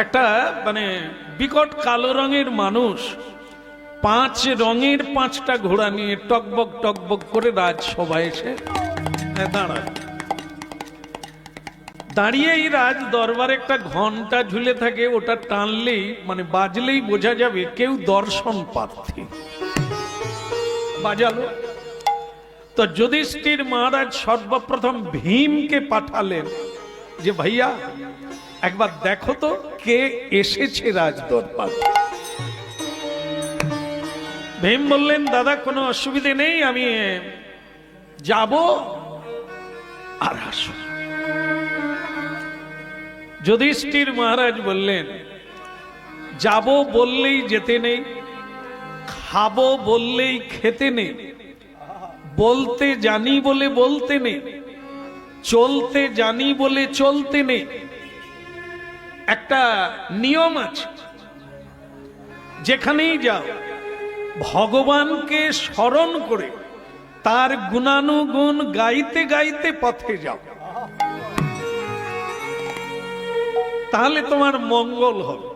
একটা মানে বিকট কালো রঙের মানুষ 5 রঙের 5টা ঘোড়া নিয়ে টকবক টকবক করে রাজসভায় এসে দাঁড়ায়। দাঁড়িয়েই রাজ দরবারে একটা ঘন্টা ঝুলে থাকে, ওটা টানলেই মানে বাজলেই বোঝা যাবে কেউ দর্শন প্রার্থী। বাজালো তো যুধিষ্ঠির মহারাজ সর্বপ্রথম ভীমকে পাঠালেন যে ভাইয়া একবার দেখো তো কে এসেছে রাজ দরবার। ভীম বললেন দাদা কোনো অসুবিধে নেই, আমি যাব আর আসব। যুধিষ্ঠির মহারাজ বললেন যাব বললেই যেতে নেই, খাবো বললেই খেতে নেই, বলতে জানি বলে বলতে নেই, চলতে জানি বলে চলতে নেই। একটা নিয়ম আছে, যেখানেই যাও ভগবানকে স্মরণ করে তার গুণানুগুণ গাইতে গাইতে পথে যাও, তাহলে তোমার মঙ্গল হবে।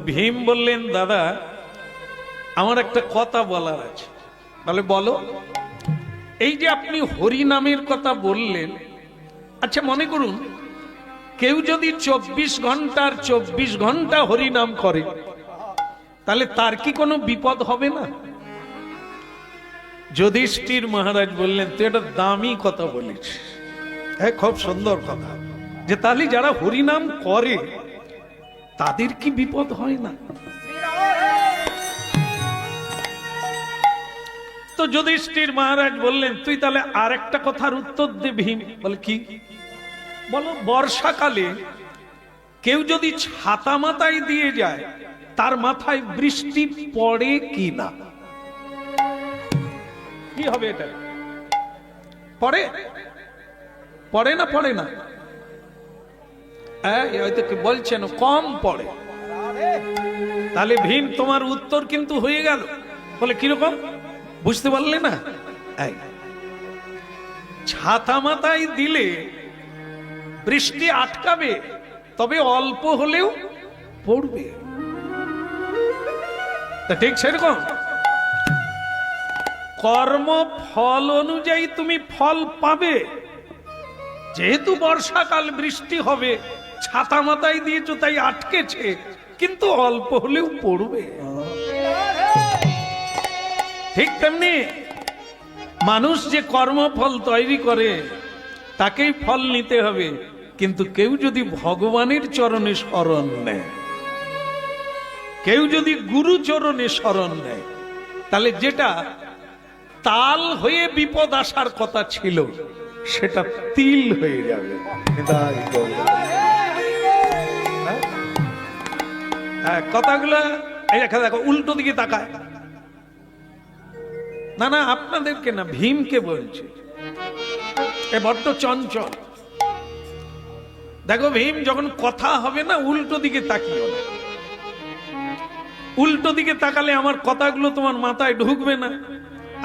ভীম বললেন দাদা আমার একটা কথা বলার আছে। তাহলে বলো। এই যে আপনি হরি নামের কথা বললেন, আচ্ছা মনে করুন কেউ যদি 24 ঘন্টার 24 ঘন্টা হরি নাম করে তাহলে তার কি কোনো বিপদ হবে না? যুধিষ্ঠির মহারাজ বললেন তুই একটা দামি কথা বলিস, হ্যাঁ খুব সুন্দর কথা, যে তাহলে যারা হরি নাম করে তাদের কি বিপদ হয় না? তো যুধিষ্ঠির মহারাজ বললেন তুই তাহলে আর একটা কথার উত্তর দে ভীম। বলে কি? বলো বর্ষাকালে কেউ যদি ছাতা মাথায় দিয়ে যায় তার মাথায় বৃষ্টি পড়ে কি না? কি হবে এটা? পড়ে? পড়ে না পড়ে না? হয়তো কি বলছেন কম পড়ে। তাহলে ভীম তোমার উত্তর কিন্তু হয়ে গেল। বলে কিরকম বুঝতে পারলে না? ছাতা মাথায় দিলে বৃষ্টি আটকাবে, তবে অল্প হলেও পড়বে। ঠিক সেরকম কর্ম ফল অনুযায়ী তুমি ফল পাবে। যেহেতু বর্ষাকাল বৃষ্টি হবে, ছাতা মাথায় দিয়েছো তাই আটকেছে, কিন্তু অল্প হলেও পড়বে। ঠিক তেমনি মানুষ যে কর্মফল তৈরি করে তাকেই ফল নিতে হবে, কিন্তু কেউ যদি ভগবানের চরণে শরণ নেয়, কেউ যদি গুরু চরণে শরণ নেয়, তাহলে যেটা তাল হয়ে বিপদ আসার কথা ছিল সেটা তিল হয়ে যাবে। কথাগুলো এই দেখা দেখো উল্টো দিকে তাকায়। না না আপনাদেরকে না, ভীমকে বলছে। এ বড্ড চঞ্চল। দেখো ভীম যখন কথা হবে না উল্টো দিকে তাকিও না। উল্টো দিকে তাকালে আমার কথাগুলো তোমার মাথায় ঢুকবে না,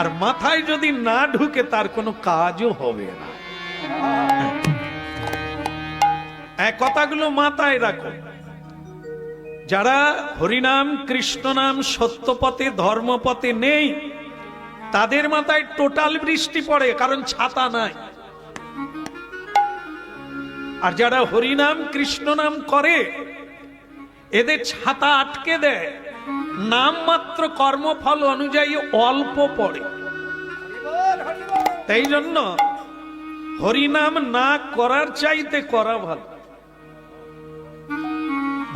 আর মাথায় যদি না ঢুকে তার কোনো কাজও হবে না। কথাগুলো মাথায় রাখো। যারা হরিনাম কৃষ্ণ নাম সত্যপথে ধর্মপথে নেই তাদের মাথায় টোটাল বৃষ্টি পড়ে, কারণ ছাতা নাই। আর যারা হরিনাম কৃষ্ণ নাম করে এদের ছাতা আটকে দেয়, নাম মাত্র কর্মফল অনুযায়ী অল্প পড়ে। তাই জন্য হরিনাম না করার চাইতে করা ভালো,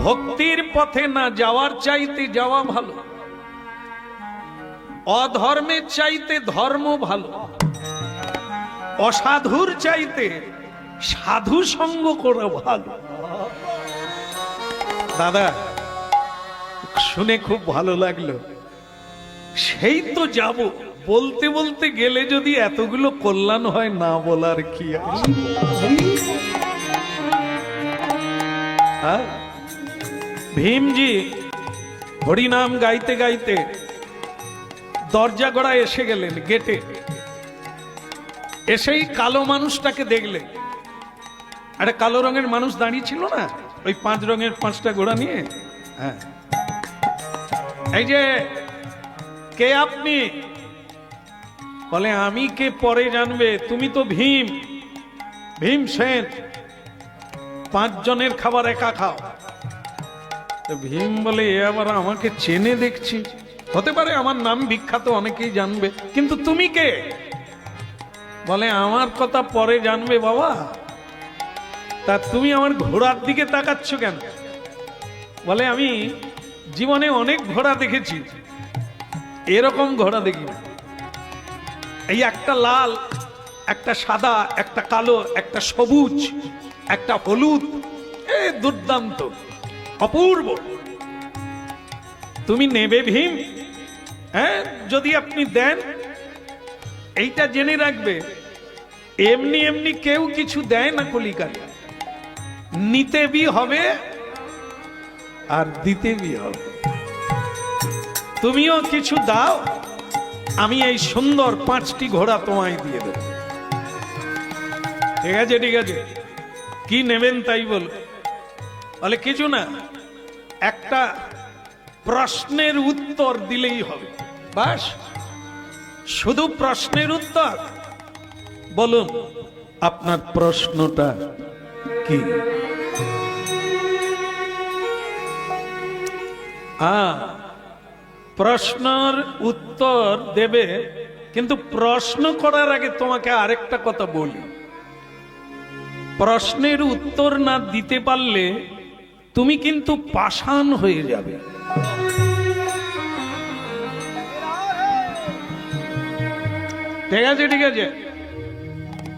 ভক্তির পথে না যাওয়ার চাইতে যাওয়া ভালো, অধর্মের চাইতে ধর্ম ভালো, অসাধুর চাইতে সাধু সঙ্গ করা ভালো। দাদা শুনে খুব ভালো লাগলো। সেই তো যাব, বলতে বলতে গেলে যদি এতগুলো কল্যাণ হয়, না বলার কি আছে? ভীমজি হরিনাম গাইতে গাইতে দরজা গড়ায় এসে গেলেন। গেটে এসেই কালো মানুষটাকে দেখলেন। একটা কালো রঙের মানুষ দাঁড়িয়ে ছিল না, ওই 5 রঙের 5টা ঘোড়া নিয়ে। হ্যাঁ, এই যে কে আপনি? বলে আমি কে পরে জানবে, তুমি তো ভীম, ভীমসেন, 5 জনের খাবার একা খাও। ভীম বলে এ আবার আমাকে চেনে দেখছি, হতে পারে আমার নাম বিখ্যাত, অনেকেই জানবে, কিন্তু তুমি কে? বলে আমার কথা পরে জানবে বাবা, তা তুমি আমার ঘোড়ার দিকে তাকাচ্ছ কেন? বলে আমি জীবনে অনেক ঘোড়া দেখেছি, এরকম ঘোড়া দেখি না। এই একটা লাল, একটা সাদা, একটা কালো, একটা সবুজ, একটা হলুদ, এ দুর্দান্ত, অপূর্ব। তুমি নেবে ভীম? হ্যাঁ, যদি আপনি দেন, এইটা জেনে রাখবে, এমনি এমনি কেউ কিছু দেয় না কলিকালে, নিতে বি হবে আর দিতে বি হবে। তুমিও কিছু দাও, আমি এই সুন্দর 5টি ঘোড়া তোমায় দিয়ে দেব। ঠিক আছে, ঠিক আছে, কি নেবেন তাই বল। বলে কিছু না, একটা প্রশ্নের উত্তর দিলেই হবে, বাস, শুধু প্রশ্নের উত্তর। বলুন আপনার প্রশ্নটা কি? প্রশ্নের উত্তর দেবে, কিন্তু প্রশ্ন করার আগে তোমাকে আরেকটা কথা বলি, প্রশ্নের উত্তর না দিতে পারলে তুমি কিন্তু পাষাণ হয়ে যাবে। ঠিক আছে, ঠিক আছে,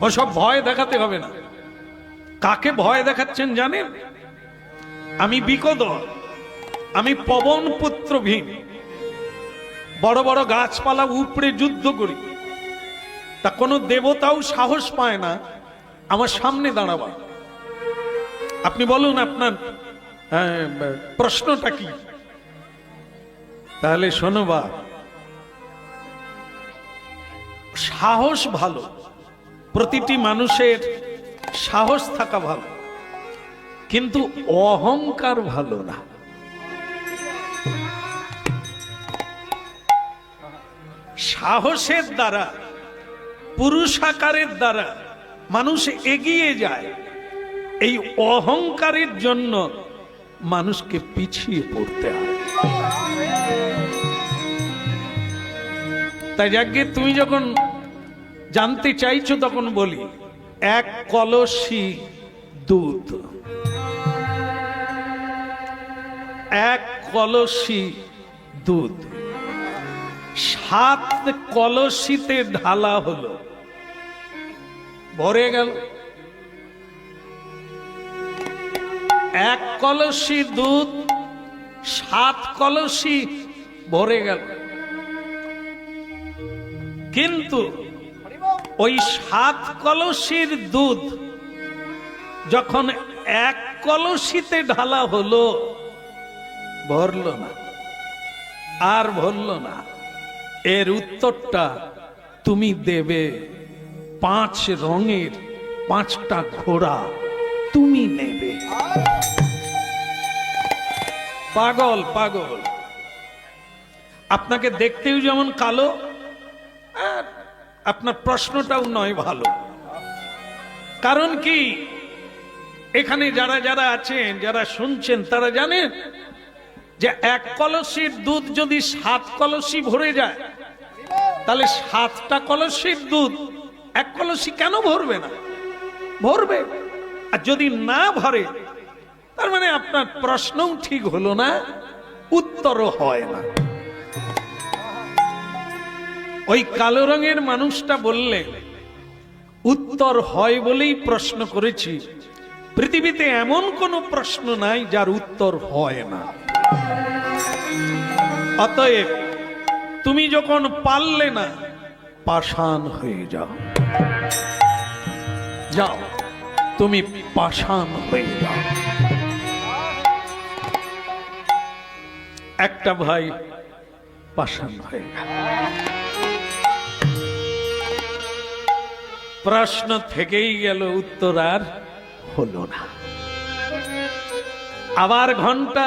ওসব ভয় দেখাতে হবে না। কাকে ভয় দেখাচ্ছেন জানেন? আমি বিকোদর, আমি পবন পুত্র ভীম, বড় বড় গাছপালা উপড়ে যুদ্ধ করি, তা কোনো দেবতাও সাহস পায় না আমার সামনে দাঁড়াবা। আপনি বলুন আপনার প্রশ্নটা কি? তাহলে শোনো বা, সাহস ভালো, প্রতিটি মানুষের সাহস থাকা ভালো, কিন্তু অহংকার ভালো না। সাহসের দ্বারা, পুরুষাকারের দ্বারা মানুষ এগিয়ে যায়, এই অহংকারের জন্য মানুষকে পিছিয়ে পড়তে হয়। তাই যাকে তুমি যখন জানতে চাইছো তখন বলি, 1 কলসি দুধ, 1 কলসি দুধ 7 কলসিতে ঢালা হলো, ভরে গেল। 1 কলসি দুধ 7 কলসি ভরে গেল, কিন্তু ওই 7 কলসির দুধ যখন 1 কলসিতে ঢালা হলো, ভরল না, আর ভরল না। এর উত্তরটা তুমি দেবে, 5 রঙের 5টা ঘোড়া তুমি নেবে। পাগল, পাগল, আপনাকে দেখতেও যেমন কালো, আপনার প্রশ্নটাও নয় ভালো। কারণ কি, এখানে যারা যারা আছেন, যারা শুনছেন, তারা জানেন যে 1 কলসির দুধ যদি 7 কলসি ভরে যায়, তাহলে 7টা কলসির দুধ 1 কলসি কেন ভরবে না? ভরবে। আর যদি না ভরে, তার মানে আপনার প্রশ্নও ঠিক হলো না, উত্তরও হয় না। ওই কালো রঙের মানুষটা বললে, উত্তর হয় বলেই প্রশ্ন করেছি, পৃথিবীতে এমন কোন প্রশ্ন নাই যার উত্তর হয় না। অতএব তুমি যখন পারলে না, পাষাণ হয়ে যাও, যাও, তুমি পাষাণ হয়ে যাও। একটা ভাই পাষাণ হয়ে গেল। প্রশ্ন থেকেই গেল, উত্তর আর হলো না। আবার ঘন্টা।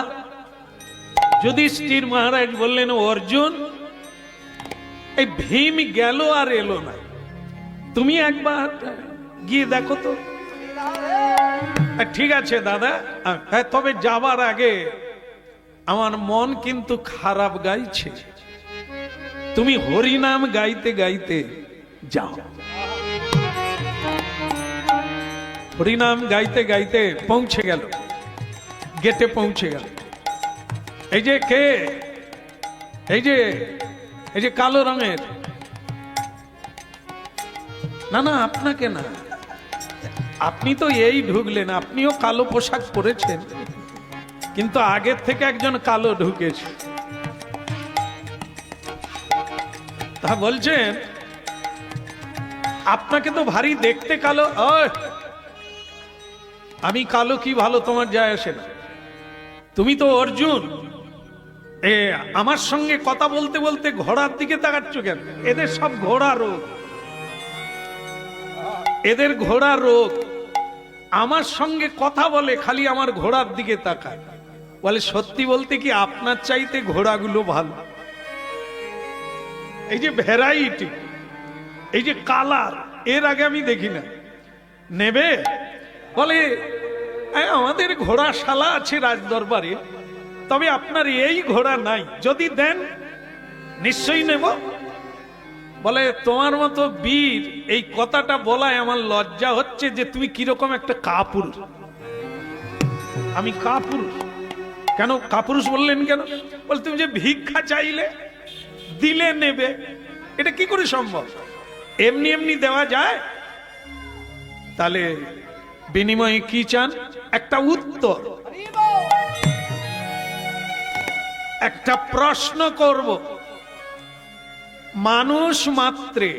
যুধিষ্ঠির মহারাজ বললেন, অর্জুন এই ভীম গেল আর এলো না, তুমি একবার গিয়ে দেখো তো। ঠিক আছে দাদা, তবে যাবার আগে আমার মন কিন্তু খারাপ গাইছে, তুমি হরিনাম গাইতে গাইতে যাও। হরিনাম গাইতে গাইতে পৌঁছে গেল, গেটে পৌঁছে গেল। এই যে কে, এই যে কালো রঙের, না না আপনাকে না, আপনি তো এই ঢুকলেন, আপনিও কালো পোশাক পরেছেন, কিন্তু আগের থেকে একজন কালো ঢুকেছে। তা বলছেন আপনাকে তো ভারী দেখতে কালো। আমি কালো কি ভালো তোমার যায় আসে না, তুমি তো অর্জুন। আমার সঙ্গে কথা বলতে বলতে ঘোড়ার দিকে তাকাচ্ছ কেন? এদের সব ঘোড়া রোগ, এদের ঘোড়া রোগ। আমার সঙ্গে কথা বলে খালি আমার ঘোড়ার দিকে তাকায়, বলে সত্যি বলতে কি আপনার চাইতে ঘোড়াগুলো ভালো। এই যে ভ্যারাইটি, এই যে কালার, এর আগে আমি দেখি না। নেবে? বলে আমাদের ঘোড়া শালা আছে রাজ দরবারে, তবে আপনার এই ঘোড়া নাই, যদি দেন নিশ্চয়ই নেব। বলে তোমার মতো বীর এই কথাটা বলায় আমার লজ্জা হচ্ছে যে তুমি কিরকম একটা কাপুরুষ। আমি কাপুরুষ কেন? কাপুরুষ বললেন কেন? বলে তুমি যে ভিক্ষা চাইলে দিলে নেবে, এটা কি করে সম্ভব? এমনি এমনি দেওয়া যায়? তাহলে বিনিময়ে কি চান? একটা উত্তর, একটা প্রশ্ন করব। মানুষ মাত্রে,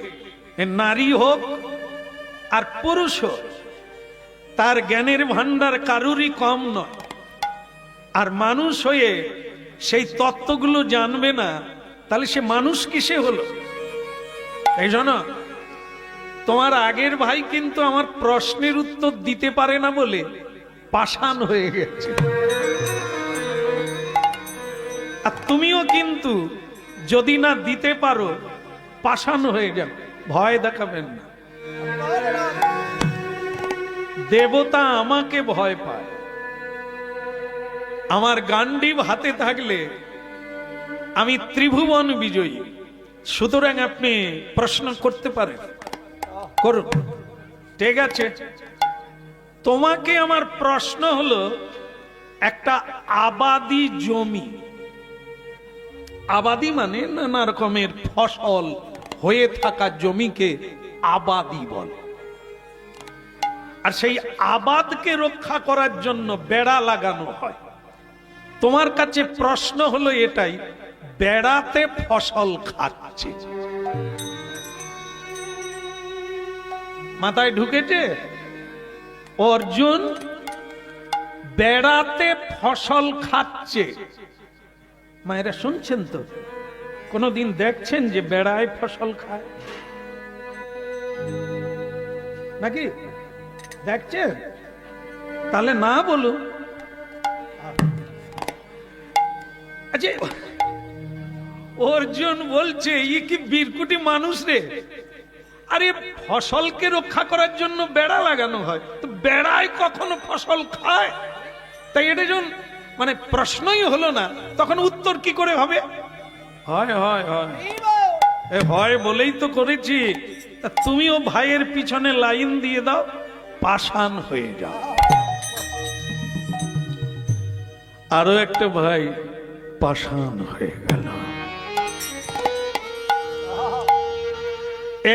নারী হোক আর পুরুষ হোক, তার জ্ঞানের ভান্ডার কারুরই কম নয়। আর মানুষ হয়ে সেই তত্ত্বগুলো জানবে না, তাহলে সে মানুষ কিসে হলো? এই জন্য তোমার আগের ভাই কিন্তু আমার প্রশ্নের উত্তর দিতে পারে না বলে পাষাণ হয়ে গেছে, আর তুমিও কিন্তু যদি না দিতে পারো পাষাণ হয়ে যাবে। ভয় দেখাবেন না, দেবতা আমাকে ভয় পায়। আমার গান্ডীব হাতে থাকলে আমি ত্রিভুবন বিজয়ী। সুতরাং আপনি প্রশ্ন করতে পারেন, করুন। ঠিক আছে, তোমাকে আমার প্রশ্ন হলো, একটা আবাদি জমি, আবাদি মানে নানা রকমের ফসল হয়ে থাকা জমিকে আবাদি বলে। আর সেই আবাদকে রক্ষা করার জন্য বেড়া লাগানো হয়। তোমার কাছে প্রশ্ন হলো এটাই, বেড়াতে ফসল খাচ্ছে, মাথায় ঢুকেছে? অর্জুন বেড়াতে ফসল খাচ্ছে। মায়েরা শুনছেন তো? কোনদিন দেখছেন যে বেড়ায় ফসল খায় নাকি? দেখছেন? তাহলে না বলুন। আচ্ছা, অর্জুন বলছে ই কি বীরকুটি মানুষ রে, আরে ফসলকে রক্ষা করার জন্য বেড়া লাগানো হয়, তো বেড়ায় কখনো ফসল খায়? তাই এটা যখন মানে প্রশ্নই হলো না, তখন উত্তর কি করে হবে? হয় হয় হয়, হয় বলেই তো করেছি। তুমিও ভাইয়ের পিছনে লাইন দিয়ে দাও, পাষাণ হয়ে যাও। আরো একটা ভাই পাষাণ হয়ে গেল।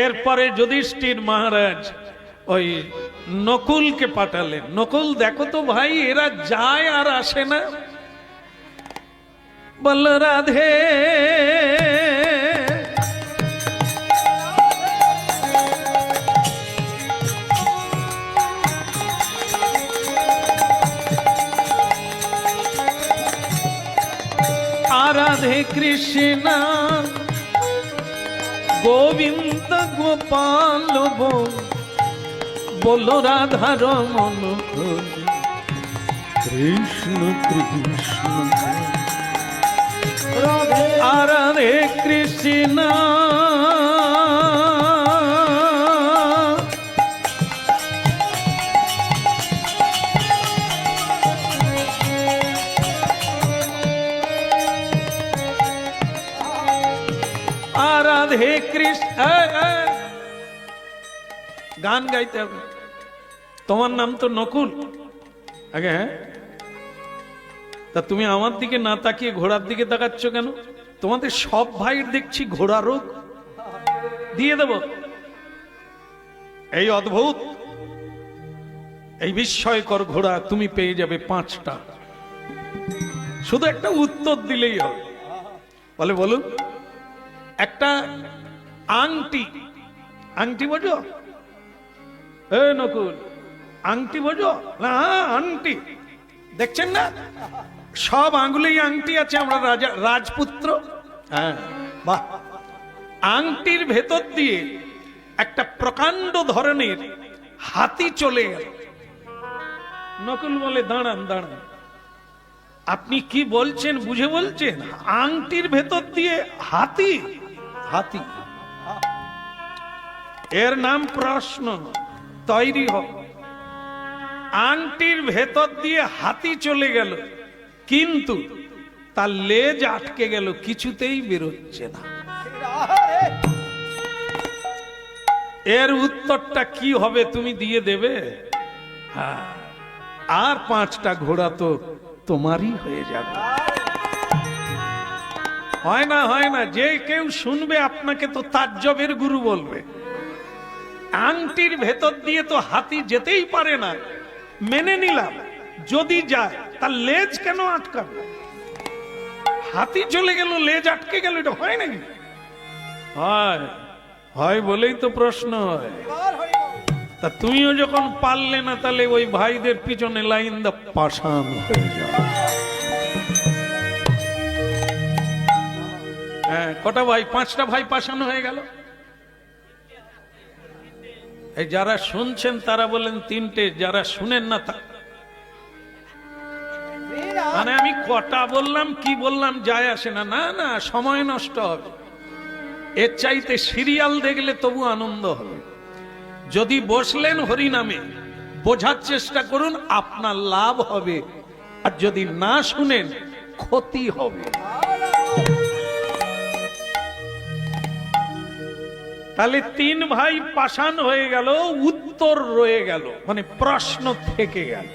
এরপরে যুধিষ্ঠির মহারাজ ওই নকুলকে পাঠালেন। নকুল, দেখো তো ভাই, এরা যায় আর আসে না। বল রাধে রাধে কৃষ্ণ গোবিন্দ গোপাল বলো রাধার মন। কৃষ্ণ কৃষ্ণ রাধে কৃষ্ণ রাধে কৃষ্ণ। গান গাইতে হবে। তোমার নাম তো নকুল আগে, হ্যাঁ? তা তুমি আমার দিকে না তাকিয়ে ঘোড়ার দিকে তাকাচ্ছ কেন? তোমাদের সব ভাইয়ের দেখছি ঘোড়া রোগ। দিয়ে দেব এই অদ্ভুত এই বিস্ময়কর ঘোড়া তুমি পেয়ে যাবে 5টা। শুধু একটা উত্তর দিলেই হবে। বলে বলুন, একটা আংটি, আংটি বোঝো? এ নকুল, আংটি বোঝো? না, আংটি দেখছেন না, সব আঙ্গুলেই আংটি আছে। আমরা রাজা রাজপুত্র। হ্যাঁ, বাহ। আংটির ভেতর দিয়ে একটা প্রকাণ্ড ধরনের হাতি চলে গেল। নকুল বলে, দাঁড়ান দাঁড়ান, আপনি কি বলছেন? বুঝে বলছেন? আংটির ভেতর দিয়ে হাতি? হাতি, এর নাম প্রশ্ন। তৈরি হোক। আংটির ভেতর দিয়ে হাতি চলে গেল, কিন্তু তার লেজ আটকে গেল, কিছুতেই বেরোচ্ছে না। এর উত্তরটা কি হবে তুমি দিয়ে দেবে? হ্যাঁ, আর 5টা ঘোড়া তো তোমারই হয়ে যাবে। হয় না, হয় না। যে কেউ শুনবে আপনাকে তো তাজ্জবের গুরু বলবে। আংটির ভেতর দিয়ে তো হাতি যেতেই পারে না, মেনে নিলাম। যদি যায়, তার লেজ কেন আটকাবে? হাতি চলে গেল, লেজ আটকে গেল, এটা হয় নাকি? হয়, হয় বলেই তো প্রশ্ন হয়। তা তুমিও যখন পারলে না, তাহলে ওই ভাইদের পিছনে লাইন দা, পাষাণ হয়ে যাও। হ্যাঁ, কটা ভাই? 5টা ভাই পাষাণ হয়ে গেল। এই যারা শুনছেন তারা বলেন 3টে, যারা শুনেন না মানে আমি কটা বললাম কি বললাম যায় আসে না। না না, সময় নষ্ট হবে। এর চাইতে সিরিয়াল দেখলে তবু আনন্দ হবে। যদি বসলেন হরি নামে, বোঝার চেষ্টা করুন, আপনার লাভ হবে। আর যদি না শুনেন, ক্ষতি হবে। তাহলে 3 ভাই পাষাণ হয়ে গেল, উত্তর রয়ে গেল, মানে প্রশ্ন থেকে গেল।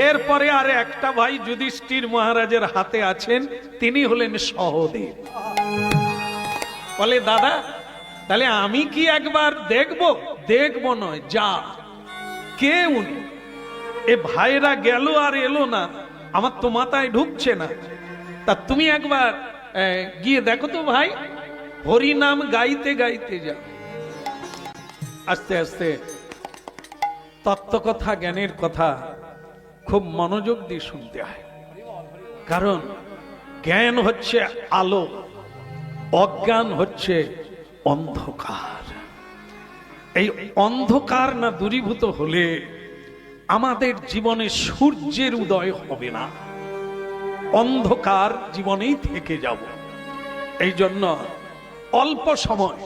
এরপরে আর একটা ভাই যুধিষ্ঠির মহারাজের হাতে আছেন, তিনি হলেন সহদেব। বলে, দাদা তাহলে আমি কি একবার দেখবো? দেখবো নয়, যা। কে উনি? এ ভাইরা গেল আর এলো না, আমার তো মাথায় ঢুকছে না। তা তুমি একবার গিয়ে দেখো তো ভাই। হরি নাম গাইতে গাইতে যাও। আস্তে আস্তে তত্ত্ব কথা, জ্ঞানের কথা খুব মনোযোগ দিয়ে শুনতে হয়। কারণ জ্ঞান হচ্ছে আলো, অজ্ঞান হচ্ছে অন্ধকার। এই অন্ধকার না দূরীভূত হলে আমাদের জীবনে সূর্যের উদয় হবে না। অন্ধকার জীবনেই থেকে যাব। এই জন্য অল্প সময়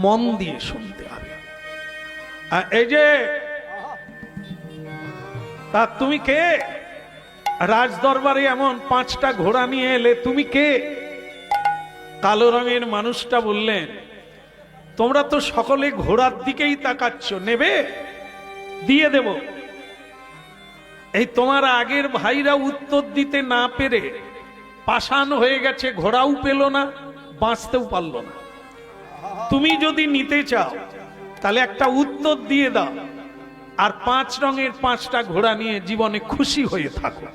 মন দিয়ে শুনতে হবে। এই যে, তা তুমি কে? রাজ দরবারে এমন 5টা ঘোড়া নিয়ে এলে, তুমি কে? কালো রঙের মানুষটা বললেন, তোমরা তো সকলে ঘোড়ার দিকেই তাকাচ্ছ, নেবে? দিয়ে দেব। এই তোমার আগের ভাইরা উত্তর দিতে না পেরে পাষাণ হয়ে গেছে, ঘোড়াও পেল না, বাঁচতেও পারল না। তুমি যদি নিতে চাও তাহলে একটা উত্তর দিয়ে দাও, আর 5 রঙের 5টা ঘোড়া নিয়ে জীবনে খুশি হয়ে থাকো।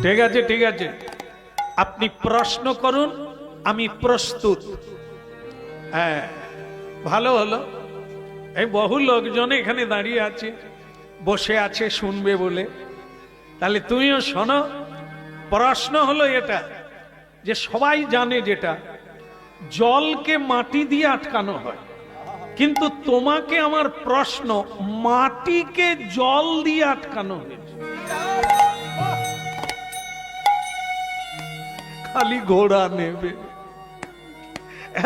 ঠিক আছে, ঠিক আছে, আপনি প্রশ্ন করুন, আমি প্রস্তুত। হ্যাঁ, ভালো হলো। এই বহু লোকজন এখানে দাঁড়িয়ে আছে, বসে আছে শুনবে বলে। তাহলে তুমিও শোনো। প্রশ্ন হলো এটা, যে সবাই জানে যেটা জলকে মাটি দিয়ে আটকানো হয়, কিন্তু তোমাকে আমার প্রশ্ন, মাটিকে জল দিয়ে আটকানো হয়েছে, খালি ঘোড়া নেবে,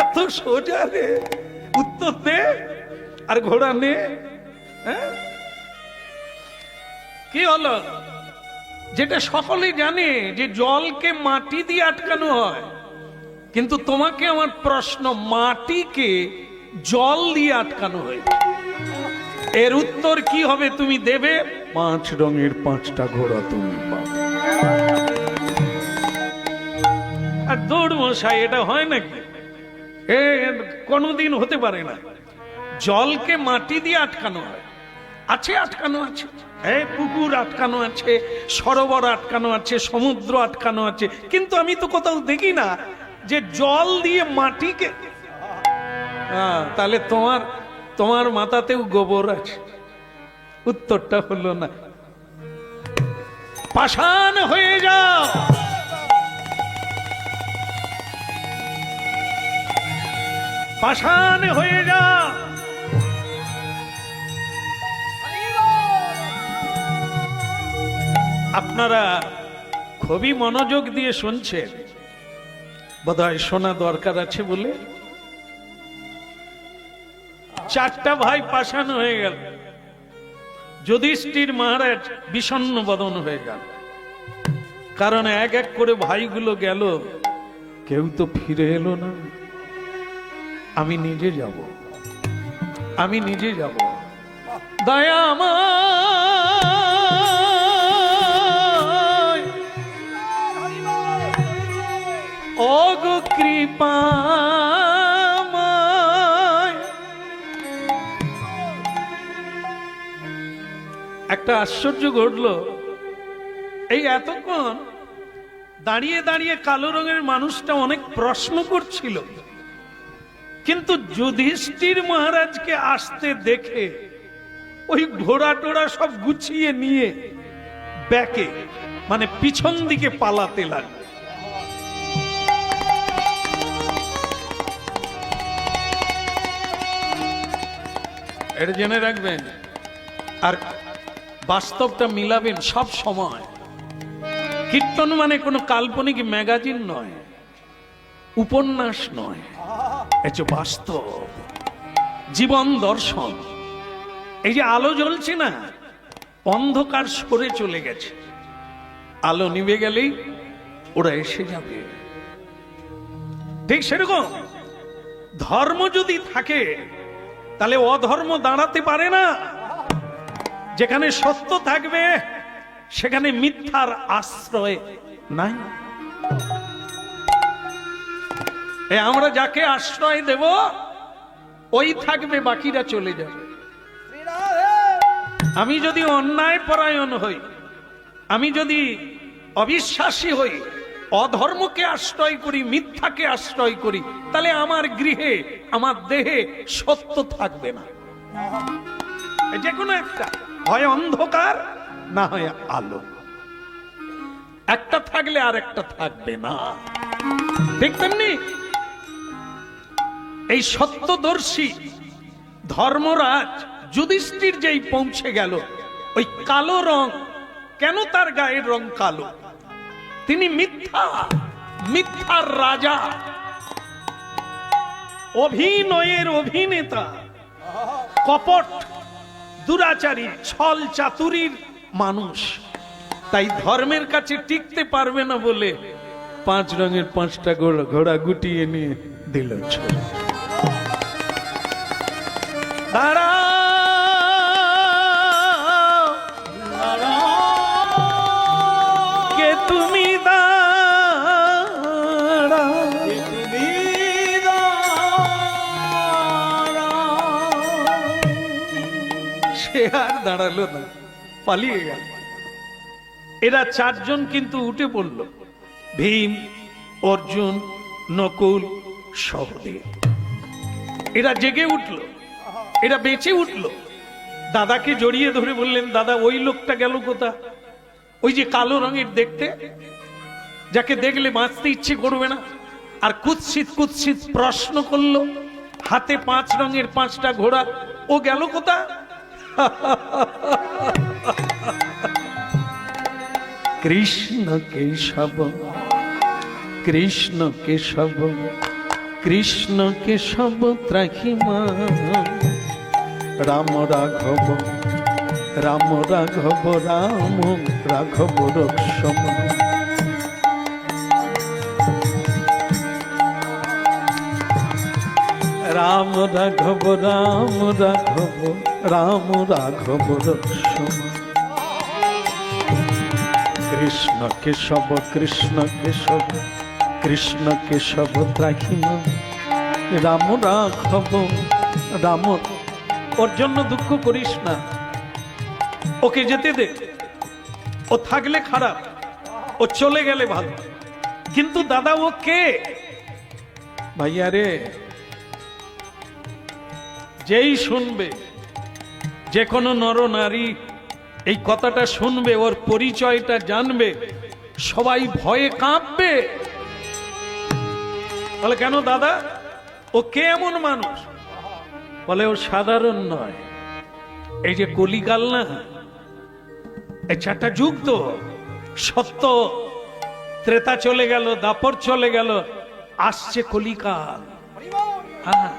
এত সোজা রে, উত্তর দে আর ঘোড়া নে। হ্যাঁ, কি হলো? যেটা সকলেই জানে যে জলকে মাটি দিয়ে আটকানো হয়, কিন্তু তোমাকে আমার প্রশ্ন, মাটিকে জল দিয়ে আটকানো হয়েছে, এর উত্তর কি হবে তুমি দেবে? 5 রঙের 5টা ঘোড়া তুমি পাবে। আর দৌড় মশাই, এটা হয় নাকি? এ কোনোদিন হতে পারে না। জলকে মাটি দিয়ে আটকানো হয়, আছে, আটকানো আছে, পুকুর আটকানো আছে, সরোবর আটকানো আছে, সমুদ্র আটকানো আছে, কিন্তু আমি তো কোথাও দেখি না যে জল দিয়ে মাটিকে। তাহলে তোমার মাথাতেও গোবর আছে। উত্তরটা হলো না। পাষাণ হয়ে যাও, পাষাণ হয়ে যাও। আপনারা খুবই মনোযোগ দিয়ে শুনছেন, বোধহয় শোনা দরকার আছে বলে। 4টা ভাই পাষাণ হয়ে গেল, যুধিষ্ঠির মহারাজ বিষণ্ণ বদন হয়ে গেল, কারণ এক এক করে ভাইগুলো গেল, কেউ তো ফিরে এলো না। আমি নিজে যাব, আমি নিজে যাব। দয়া আমার অগ কৃপা, একটা আশ্চর্য ঘটলো। এই এতক্ষণ দাঁড়িয়ে দাঁড়িয়ে কালো রঙের মানুষটা অনেক প্রশ্ন করছিল, কিন্তু যুধিষ্ঠির মহারাজকে আসতে দেখে ওই ঘোড়া টোড়া সব গুছিয়ে নিয়ে ব্যাকে, মানে পিছন দিকে পালাতে লাগলো। এটা জেনে রাখবেন, আর বাস্তবটা মিলাবেন সব সময়। কীর্তন মানে কোনো কাল্পনিক ম্যাগাজিন নয়, উপন্যাস নয়, এটা বাস্তব জীবন দর্শন। এই যে আলো জ্বলছে না, অন্ধকার সরে চলে গেছে, আলো নিভে গেলেই ওরা এসে যাবে। ঠিক সেরকম ধর্ম যদি থাকে, তাহলে অধর্ম দাঁড়াতে পারে না। যেখানে সত্য থাকবে সেখানে মিথ্যার আশ্রয় নাই। আমরা যাকে আশ্রয় দেব ওই থাকবে, বাকিরা চলে যাবে। আমি যদি অন্যায় পরায়ণ হই, আমি যদি অবিশ্বাসী হই, অধর্মকে আশ্রয় করি, মিথ্যাকে আশ্রয় করি, তাহলে আমার গৃহে, আমার দেহে সত্য থাকবে না। যে কোনো একটা, হয় অন্ধকার না হয় আলো, একটা থাকলে আর একটা থাকবে না। ঠিক তেমনি এই সত্যদর্শী ধর্মরাজ যুধিষ্ঠির যেই পৌঁছে গেল, ওই কালো রং, কেন তার গায়ের রং কালো? তিনি মিথ্যার রাজা, অভিনয়ের অভিনেতা, কপট দুরাচারী, ছল চাতুরীর মানুষ। তাই ধর্মের কাছে টিকতে পারবে না বলে 5 রঙের 5টা ঘোড়া গুটিয়ে নিয়ে দিল ছড়ে। দাঁড়া কে তুমি, দাঁড়া সে আর দাঁড়ালো না, পালিয়ে গেল। এরা 4 জন কিন্তু উঠে পড়ল, ভীম, অর্জুন, নকুল, সহদেব। এরা জেগে উঠল, এরা বেঁচে উঠল, দাদাকে জড়িয়ে ধরে বললেন, দাদা ওই লোকটা গেল কোথা? ওই যে কালো রঙের দেখতে, যাকে দেখলে বাঁচতে ইচ্ছে করবে না, আর কুৎসিত কুৎসিত প্রশ্ন করলো, হাতে 5 রঙের 5টা ঘোড়া, ও গেল কোথা? কৃষ্ণ কেশব কৃষ্ণ কেশব কৃষ্ণ কেশব ত্রাহিমা, রাম রাঘব রাম রাঘব রাম রাঘব রক্ষম। রাম রাঘব রাম রাঘব রাম রাঘব রক্ষম। কৃষ্ণ কেশব কৃষ্ণ কেশব কৃষ্ণ কেশব ত্রাহিমা, রাম রাঘব রাম। ওর জন্য দুঃখ করিস না, ওকে যেতে দে। ও থাকলে খারাপ, ও চলে গেলে ভালো। কিন্তু দাদা ও কে? ভাইয়া রে, যেই শুনবে, যে কোনো নর নারী এই কথাটা শুনবে, ওর পরিচয়টা জানবে, সবাই ভয়ে কাঁপবে। বলে কেন দাদা, ও কে এমন মানুষ? বলে ও সাধারণ নয়। এই যে কলিকাল না, এই 4টা যুগ তো, সত্য ত্রেতা চলে গেল, দাপর চলে গেল, আসছে কলিকাল। হ্যাঁ,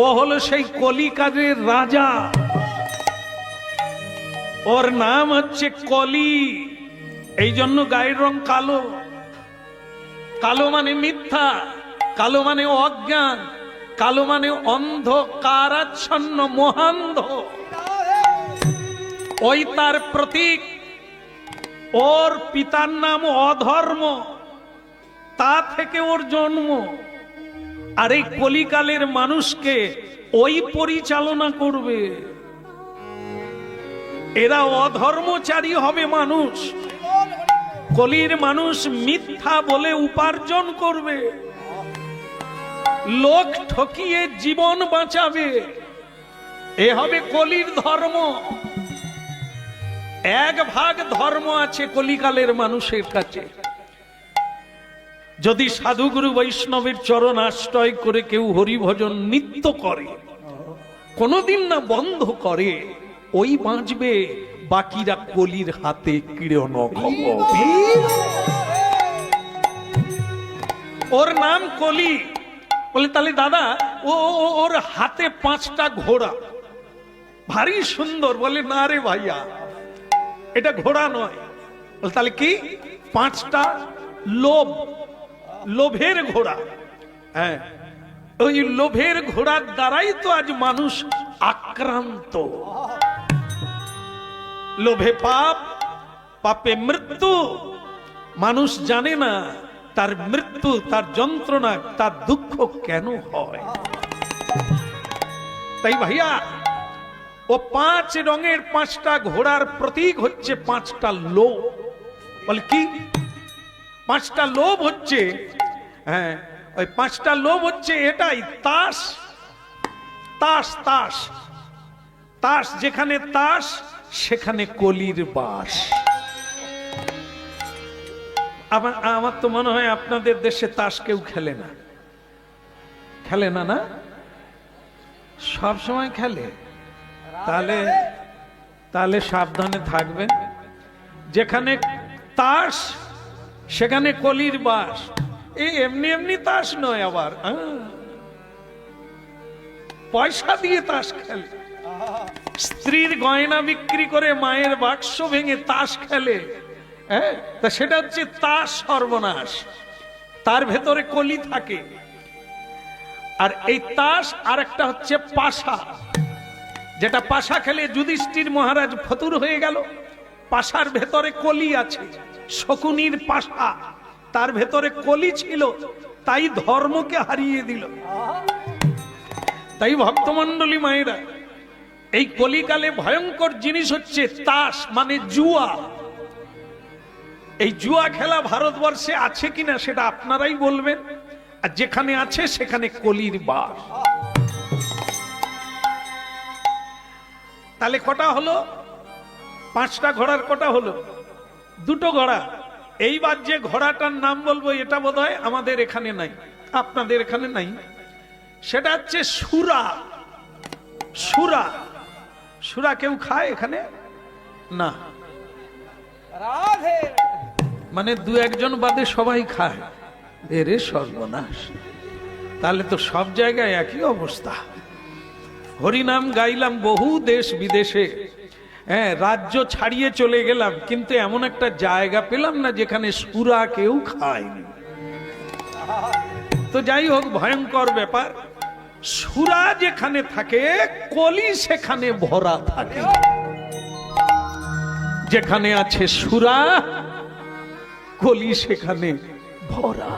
ও হলো সেই কলিকালের রাজা। ওর নাম হচ্ছে কলি। এই জন্য গায়ের রং কালো। কালো মানে মিথ্যা, কালো মানে অজ্ঞান, কালো মানে অন্ধকারাচ্ছন্ন মহান্ধ। ওই তার প্রতীক। ওর পিতার নাম অধর্ম, তা থেকে ওর জন্ম। আর এই কলিকালের মানুষকে ওই পরিচালনা করবে। এরা অধর্মচারী হবে মানুষ। কলির মানুষ মিথ্যা বলে উপার্জন করবে, লোক ঠকিয়ে জীবন বাঁচাবে। এ হবে কলির ধর্ম। 1 ভাগ ধর্ম আছে কলিকালের মানুষের কাছে। যদি সাধুগুরু বৈষ্ণবের চরণ আশ্রয় করে কেউ হরিভজন নিত্য করে, কোনদিন না বন্ধ করে, ওই বাঁচবে, বাকিরা কলির হাতে কিরণ। ওর নাম কলি। বলে তাহলে দাদা ওর হাতে 5টা ঘোড়া, ভারী সুন্দর। বলে না রে ভাইয়া, এটা ঘোড়া নয়। বলে তাহলে কি? 5টা লোভ, লোভের ঘোড়া। হ্যাঁ, ওই লোভের ঘোড়ার দ্বারাই তো আজ মানুষ আক্রান্ত। লোভে পাপ, পাপে মৃত্যু। মানুষ জানে না তার মৃত্যু, তার যন্ত্রণা, তার দুঃখ কেন হয়। তাই ভাইয়া, ও 5 রঙের 5টা ঘোড়ার প্রতীক হচ্ছে 5টা লোভ। বলে কি? 5টা লোভ হচ্ছে, হ্যাঁ, ওই 5টা লোভ হচ্ছে এটাই। তাস, তাস, তাস, তাস। যেখানে তাস সেখানে কলির বাস। আমার তো মনে হয় আপনাদের দেশে তাস কেউ খেলে না। খেলে না? না, সব সময় খেলে। তাহলে সাবধানে থাকবেন। যেখানে তাস সেখানে কলির বাস। এই এমনি এমনি তাস নয়, আবার পয়সা দিয়ে তাস খেলে। স্ত্রীর গয়না বিক্রি করে মায়ের বাক্স ভেঙে তাস খেলে। হ্যাঁ, তা সেটা হচ্ছে তাস সর্বনাশ। তার ভেতরে কলি থাকে। আর এই তাস আর একটা হচ্ছে পাশা, যেটা পাশা খেলে যুধিষ্ঠির মহারাজ ফতুর হয়ে গেল। পাশার ভেতরে কলি আছে, শকুনির পাশা, তার ভেতরে কলি ছিল, তাই ধর্মকে হারিয়ে দিল। তাই ভক্তমণ্ডলী মায়েরা, এই কলিকালে ভয়ঙ্কর জিনিস হচ্ছে তাস, মানে জুয়া। এই জুয়া খেলা ভারতবর্ষে আছে কিনা সেটা আপনারাই বলবেন। আর যেখানে আছে সেখানে কলির বাস। তাহলে কটা হলো? 5টা ঘোড়ার কটা হলো? 2টো ঘোড়া। এইবার যে ঘোড়াটার নাম বলবো এটা বোধহয় আমাদের এখানে নাই, আপনাদের এখানে নাই। সেটা হচ্ছে সুরা। সুরা, সুরা কেউ খায় এখানে না, মানে দু একজন বাদে সবাই খায়। এরে সর্বনাশ, তাহলে তো সব জায়গায় একই অবস্থা। হরিনাম গাইলাম বহু দেশ বিদেশে, হ্যাঁ, রাজ্য ছাড়িয়ে চলে গেলাম, কিন্তু এমন একটা জায়গা পেলাম না যেখানে সুরা কেউ খায়নি। তো যাই হোক, ভয়ঙ্কর ব্যাপার। সুরা যেখানে থাকে কলি সেখানে ভরা থাকে। যেখানে আছে সুরা কলি সেখানে ভরা।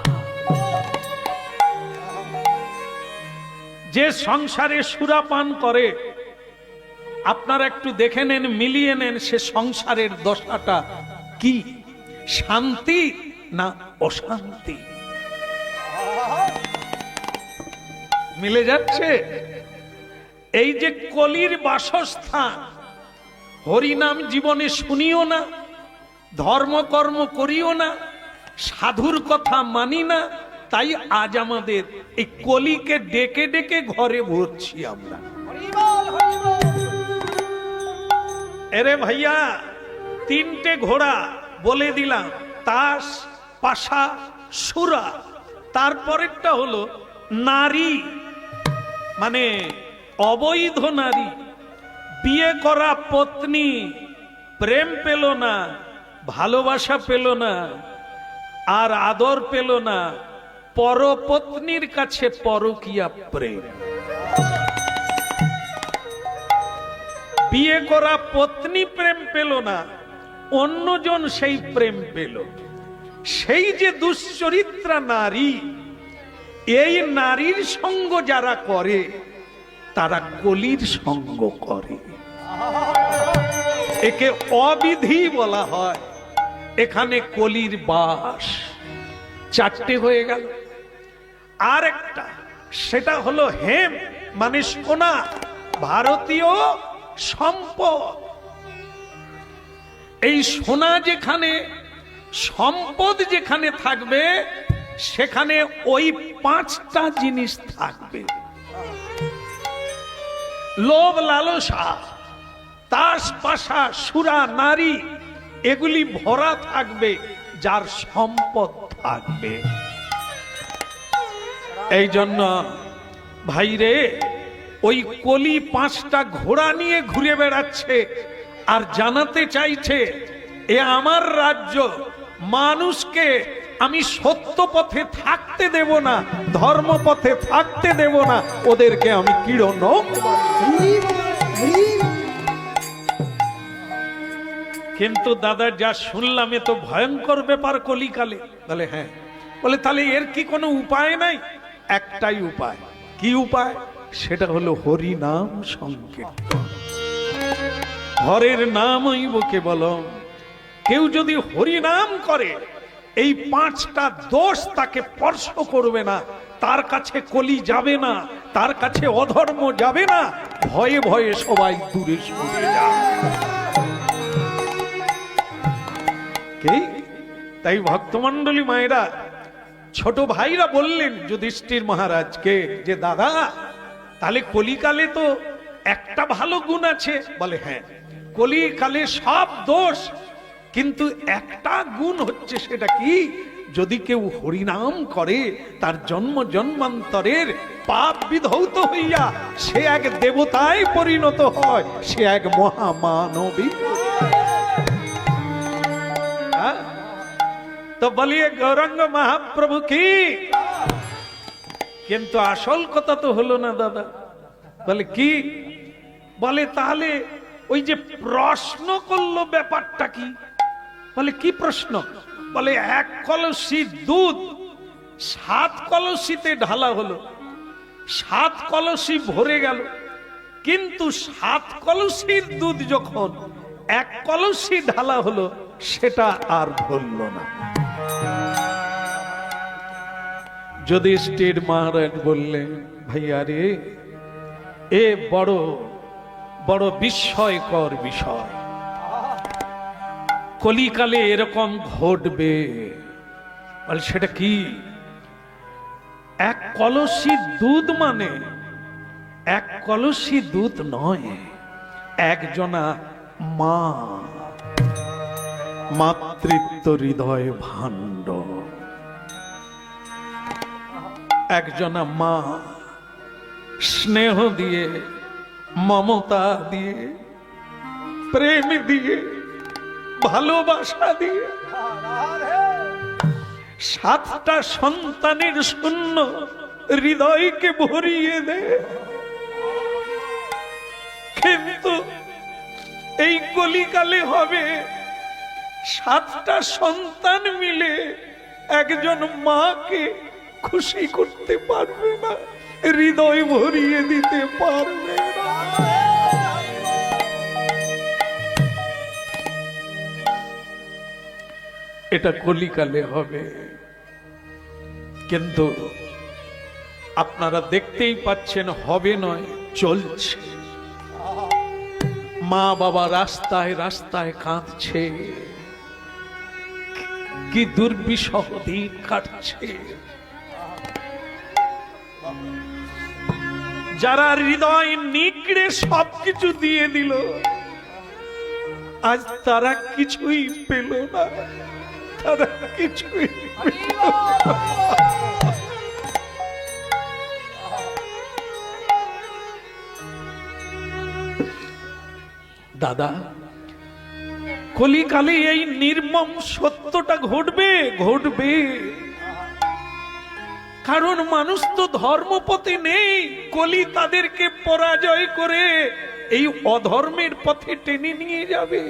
যে সংসারে সুরা পান করে আপনারা একটু দেখে নেন, মিলিয়ে নেন, সে সংসারের দশাটা কি, শান্তি না অশান্তি? মিলে যাচ্ছে? এই যে কলির বাসস্থান, হরিনাম জীবনে শুনিও না, ধর্মকর্ম করিও না, সাধুর কথা মানি না, তাই আজ আমাদের এই কলিকে ডেকে ডেকে ঘরে ভরছি আমরা। এরে ভাইয়া, তিনটে ঘোড়া বলে দিলাম, তাস, পাশা, সুরা। তারপরেরটা হলো নারী, মানে অবৈধ নারী। বিয়ে করা পত্নী প্রেম পেল না, ভালোবাসা পেল না, আর আদর পেল না, পরপত্নীর কাছে পরকীয়া প্রেম। বিয়ে করা পত্নী প্রেম পেল না, অন্যজন সেই প্রেম পেল। সেই যে দুশ্চরিত্রা নারী, এই নারীর সঙ্গ যারা করে তারা কলির সঙ্গ করে। একে অবিধি বলা হয়। এখানে কলির বাস। চারটে হয়ে গেল। আর একটা, সেটা হলো হেম, মানে সোনা, ভারতীয় সম্পদ। এই সোনা যেখানে, সম্পদ যেখানে থাকবে, সেখানে ওই পাঁচটা জিনিস থাকবে। লোভ, লালসা, তাস, পাশা, সুরা, নারী, এগুলি ভরা থাকবে যার সম্পদ থাকবে। এই জন্য ভাইরে, ওই কলি পাঁচটা ঘোড়া নিয়ে ঘুরে বেড়াচ্ছে আর জানাতে চাইছে, এ আমার রাজ্য, মানুষকে আমি সত্য পথে থাকতে দেব না, ধর্ম পথে থাকতে দেব না, ওদেরকে আমি কিরণ। কিন্তু দাদা, যা শুনলাম এ তো ভয়ঙ্কর ব্যাপার কলিকালে। বলে হ্যাঁ। বলে তাহলে এর কি কোনো উপায় নাই? একটাই উপায়। কি উপায়? সেটা হলো হরি নাম সংকীর্তন। হরের নামই বকে বলো। কেউ যদি হরি নাম করে, এই পাঁচটা দোষ তাকে স্পর্শ করবে না, তার কাছে কলি যাবে না, তার কাছে অধর্ম যাবে না, ভয়ে ভয়ে সবাই দূরে সরে যাবে। তাই ভক্তমন্ডলী মায়েরা, ছোট ভাইরা বললেন যুধিষ্ঠির মহারাজকে যে দাদা, তাহলে কলিকালে তো একটা ভালো গুণ আছে। বলে হ্যাঁ, কলিকালে সব দোষ, কিন্তু একটা গুণ হচ্ছে, সেটা কি? যদি কেউ হরিনাম করে, তার জন্ম জন্মান্তরের পাপ বিধৌত হইয়া সে এক দেবতায় পরিণত হয়, সে এক মহামানবী। তো বলিয়ে গৌরাঙ্গ মহাপ্রভু কি। কিন্তু আসল কথা তো হলো না দাদা। বলে কি? বলে তাহলে ওই যে প্রশ্ন করলো, ব্যাপারটা কি? বলে কি প্রশ্ন? বলে এক কলসি দুধ 7 কলসিতে ঢালা হলো, 7 কলসি ভরে গেল, কিন্তু 7 কলসির দুধ যখন 1 কলসি ঢালা হলো, সেটা আর ভরল না। যুধিষ্ঠির মহারাজ বললেন, ভাইয়া রে, এ বড় বড় বিস্ময়কর বিষয়। কলিকালে এরকম ঘটবে। বলে সেটা কি? এক কলসি দুধ মানে এক কলসি দুধ নয়, একজনা মা, মাতৃত্ব হৃদয় ভাণ্ড। একজনা মা স্নেহ দিয়ে, মমতা দিয়ে, প্রেম দিয়ে, ভালোবাসা দিয়ে 7টা সন্তানের শূন্য হৃদয়কে ভরিয়ে দেয়। কিন্তু এই কলিকালে হবে 7টা সন্তান মিলে একজন মাকে খুশি করতে পারবে না, হৃদয় ভরিয়ে দিতে পারবে না। এটা কলিকালে হবে। কিন্তু আপনারা দেখতেই পাচ্ছেন হবে নয়, চলছে। মা বাবা রাস্তায় রাস্তায় কাঁদছে, কি দুর্বিষহ দিন কাটছে। যারা হৃদয় নিকড়ে সবকিছু দিয়ে দিল, আজ তারা কিছুই পেল না, তারা কিছুই পেল না। দাদা, কলিকালে এই নির্মম সত্যটা ঘটবে, ঘটবে। কারণ মানুষ তো ধর্মপথে নেই, কলি তাদেরকে পরাজয় করে এই অধর্মের পথে টেনে নিয়ে যাবে।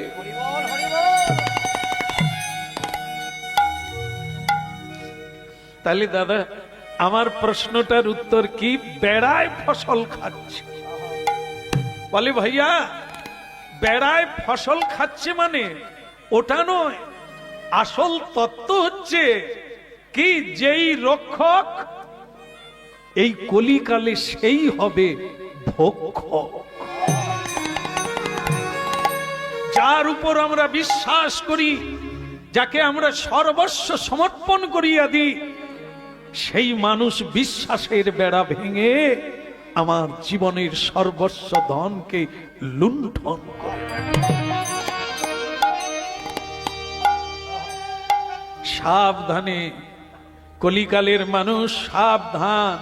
তাহলে দাদা, আমার প্রশ্নটার উত্তর কি? বেড়ায় ফসল খাচ্ছে। বলে ভাইয়া, বেড়ায় ফসল খাচ্ছে মানে ওটা নয়, আসল তত্ত্ব হচ্ছে কি যেই রক্ষক এই কলিকালে সেই হবে ভক্ষক। যার উপর আমরা বিশ্বাস করি, যাকে আমরা সর্বস্ব সমর্পণ করিয়া দিই, সেই মানুষ বিশ্বাসের বেড়া ভেঙে আমার জীবনের সর্বস্ব ধনকে লুণ্ঠন করে। সাবধানে কলিকালের মানুষ, সাবধান।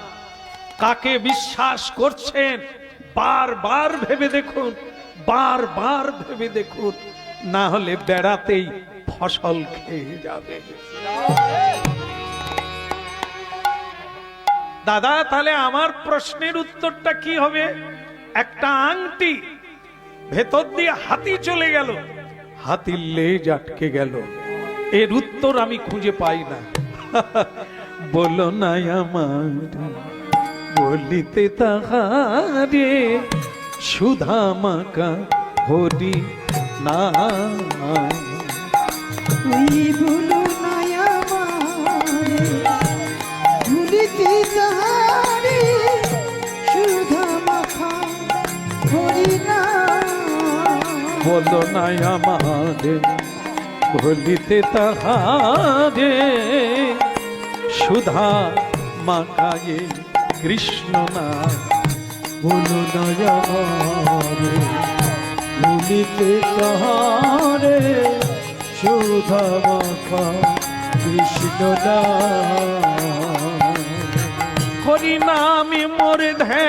কাকে বিশ্বাস করছেন বারবার ভেবে দেখুন, বারবার ভেবে দেখুন, না হলে বেড়াতেই ফসল খেয়ে যাবে। দাদা, তাহলে আমার প্রশ্নের উত্তরটা কি হবে? একটা আংটি, ভেতর দিয়ে হাতি চলে গেল, হাতির লেজ আটকে গেল, এর উত্তর আমি খুঁজে পাই না। বলো না আমার বলিতে তাহারে সুধা মাকা হরি না। বলো না আমার বলিতে তাহারে সুধা মাখা হরি না। বলো না আমারে বলিতে তাহারে সুধা মাখায়ে কৃষ্ণ না। বলো না আমারে বলিতে তাহারে সুধা মাখা কৃষ্ণ না। হরি নামি মোর ধে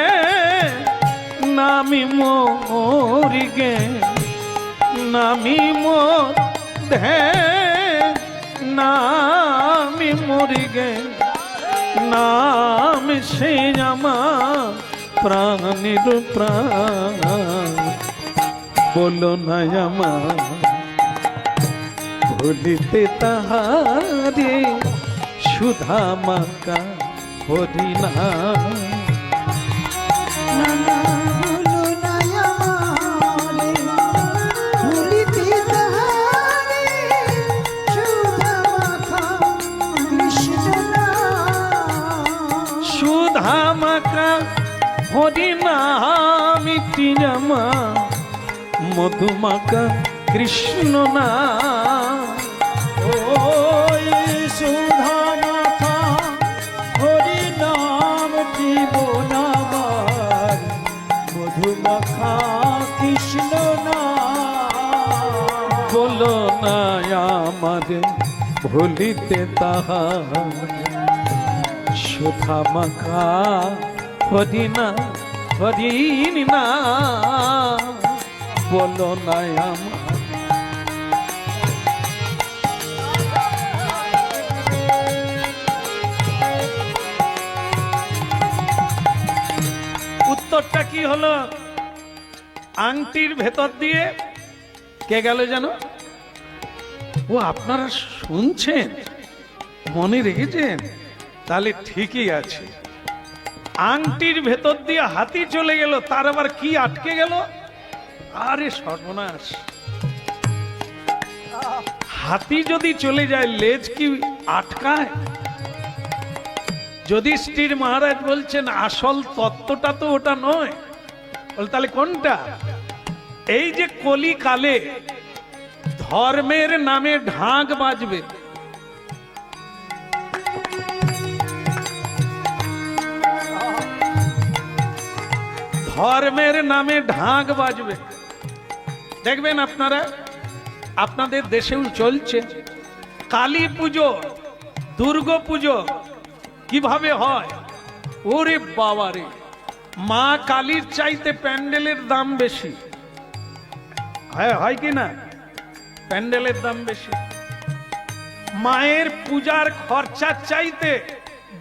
নামি মোর গে, নামি মোর ধে নামি মোর গে, নাম সে আমার প্রাণের প্রাণ। বলো না আমার ভুলিতে তাহারে সুধা মাকা হরি না। বলো না আমারে বলিতে তাহারে সুধা মাখা কৃষ্ণ না। সুধা মাকা হরি না মিটি জামা, মধুমাকা কৃষ্ণ না। ওই সুধা মাখা হরি নাম আমারে ভুলিতে তাহার সুধা মাখা হরিনা হরিণা বলো না আমার উত্তরটা কি হলো? আংটির ভেতর দিয়ে কে গেল জানো? ও আপনারা শুনছেন, মনে রেখেছেন? তাহলে ঠিকই আছে। আংটির ভেতর দিয়ে হাতি চলে গেল, তার আবার কি আটকে গেল? আরে সর্বনাশ! হাতি যদি চলে যায় লেজ কি আটকায়? যুধিষ্ঠির মহারাজ বলছেন আসল তত্ত্বটা তো ওটা নয়। তাহলে কোনটা? এই যে কলিকালে ধর্মের নামে ঢাক বাজবে, ধর্মের নামে ঢাক বাজবে। দেখবেন আপনারা, আপনাদের দেশেও চলছে কালী পুজো, দুর্গা পুজো কিভাবে হয়? ওরে বাবারে, মা কালীর চাইতে প্যান্ডেলের দাম বেশি হয় কি না? প্যান্ডেলের দাম বেশি। মায়ের পূজার খরচার চাইতে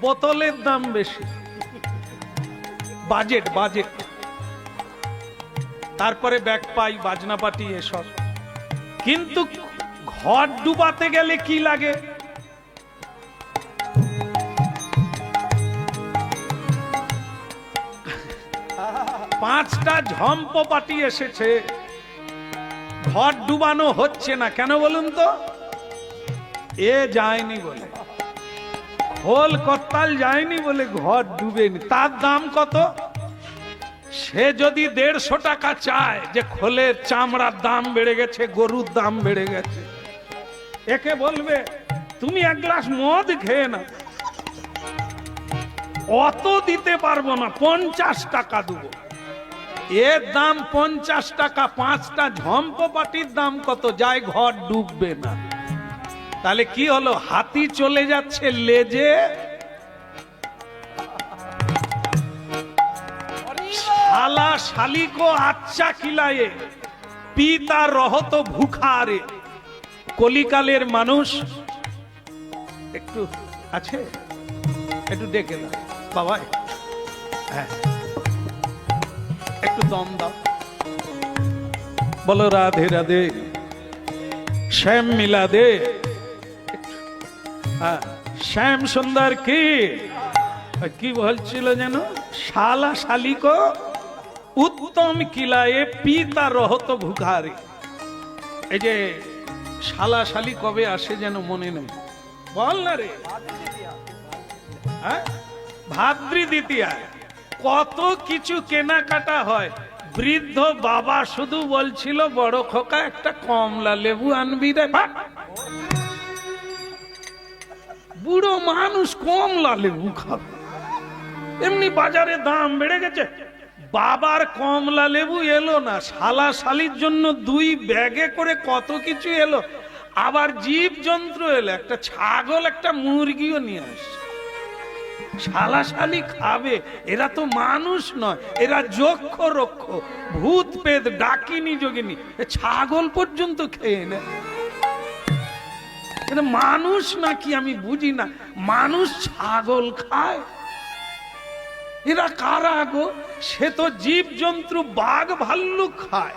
বোতলের দাম বেশি। বাজেট বাজেট, তারপরে ব্যাগ পাই, বাজনা পাটি, এসব। কিন্তু ঘর ডুবাতে গেলে কি লাগে? পাঁচটা ঝম্প পাটি এসেছে, ঘর ডুবানো হচ্ছে না কেন বলুন তো? এ যায়নি বলে, খোল করতাল যায়নি বলে ঘর ডুবেনি। তার দাম কত? সে যদি 150 টাকা চায় যে খোলের চামড়ার দাম বেড়ে গেছে, গরুর দাম বেড়ে গেছে, একে বলবে তুমি এক গ্লাস মদ খেয়ে না। অত দিতে পারবো না, 50 টাকা দেবো। এর দাম 50 টাকা। পাঁচটা ঝম্প পাটির দাম কত? যায় ঘর ডুববে না। তাহলে কি হলো? হাতি চলে যাচ্ছে লেজে, শালা শালিকো আচ্ছা খিলায়ে পিতা রহত ভুখারে। কলিকালের মানুষ একটু আছে, একটু ডেকে দাও বাবা, হ্যাঁ একটু দম দাও, বলো রাধে রাধে, শ্যাম মিলা দে। হ্যাঁ, শ্যাম সুন্দর কি বলছিল যেন? শালা শালিকো উত্তম কিলায়ে পিতা রহত ভুখারে। এই যে শালা শালি কবে আসে যেন মনে নেই, বল না রে। হ্যাঁ, ভাদ্রী দ্বিতীয়ায় কত কিছু কেনাকাটা হয়। বৃদ্ধ বাবা শুধু বলছিল বড় খোকা একটা কমলা লেবু আনবি রে। বুড়ো মানুষ কমলা লেবু খাবে? এমনি বাজারে দাম বেড়ে গেছে। বাবার কমলা লেবু এলো না, শালা শালির জন্য 2 ব্যাগে করে কত কিছু এলো। আবার জীব জন্তু এলো, একটা ছাগল একটা মুরগিও নিয়ে আসছে। শালা শালি খাবে? এরা তো মানুষ নয়, এরা যক্ষ রক্ষ, ভূত পেদ, ডাকিনী যোগিনী, ছাগল পর্যন্ত খেয়ে নেয়। এটা মানুষ নাকি আমি বুঝি না। মানুষ ছাগল খায়? এরা কারা গো? সে তো জীব জন্তু, বাঘ ভাল্লুক খায়,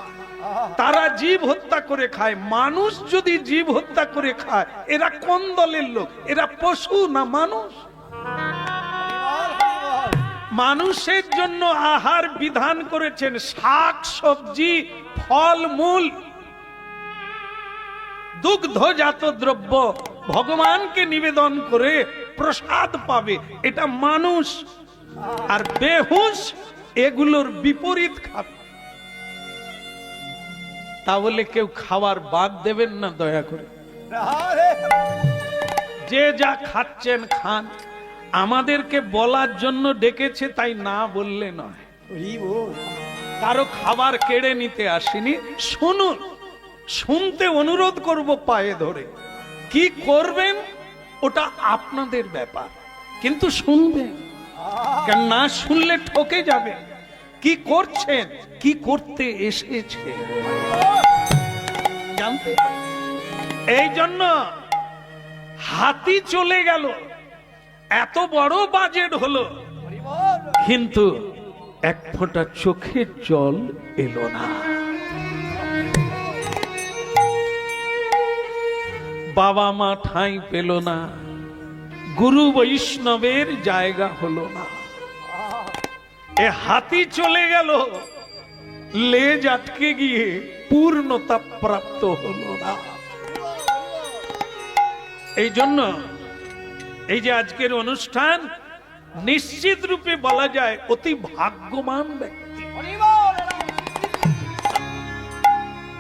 তারা জীব হত্যা করে খায়। মানুষ যদি জীব হত্যা করে খায়, এরা কোন দলের লোক? এরা পশু না মানুষ? মানুষের জন্য আহার বিধান করেছেন শাক সবজি, ফল মূল, দুগ্ধজাত দ্রব্য ভগবানকে নিবেদন করে প্রসাদ পাবে, এটা মানুষ। আর বেহুশ এগুলোর বিপরীত খাবে। তাহলে কেউ খাওয়ার বাদ দেবেন না দয়া করে। যে যা খাচ্ছেন খান, আমাদেরকে বলার জন্য ডেকেছে, তাই না বললে নয়। কারো খাবার কেড়ে নিতে আসিনি। শুনুন, শুনতে অনুরোধ করব পায়ে ধরে। কি করবেন ওটা আপনাদের ব্যাপার, কিন্তু শুনবেন, কেন না শুনলে ঠকে যাবে। কি করছেন, কি করতে এসেছে জানতে। এই জন্য হাতি চলে গেল, এত বড় বাজেট হলো, কিন্তু এক ফোঁটা চোখের জল এলো না। বাবা মা ঠাঁই পেল না, গুরু বৈষ্ণবের জায়গা হলো না। এ হাতি চলে গেল, লেজ আটকে গিয়ে পূর্ণতা প্রাপ্ত হলো না। এই জন্য এই যে আজকের অনুষ্ঠান নিশ্চিত রূপে বলা যায় অতি ভাগ্যবান ব্যক্তি।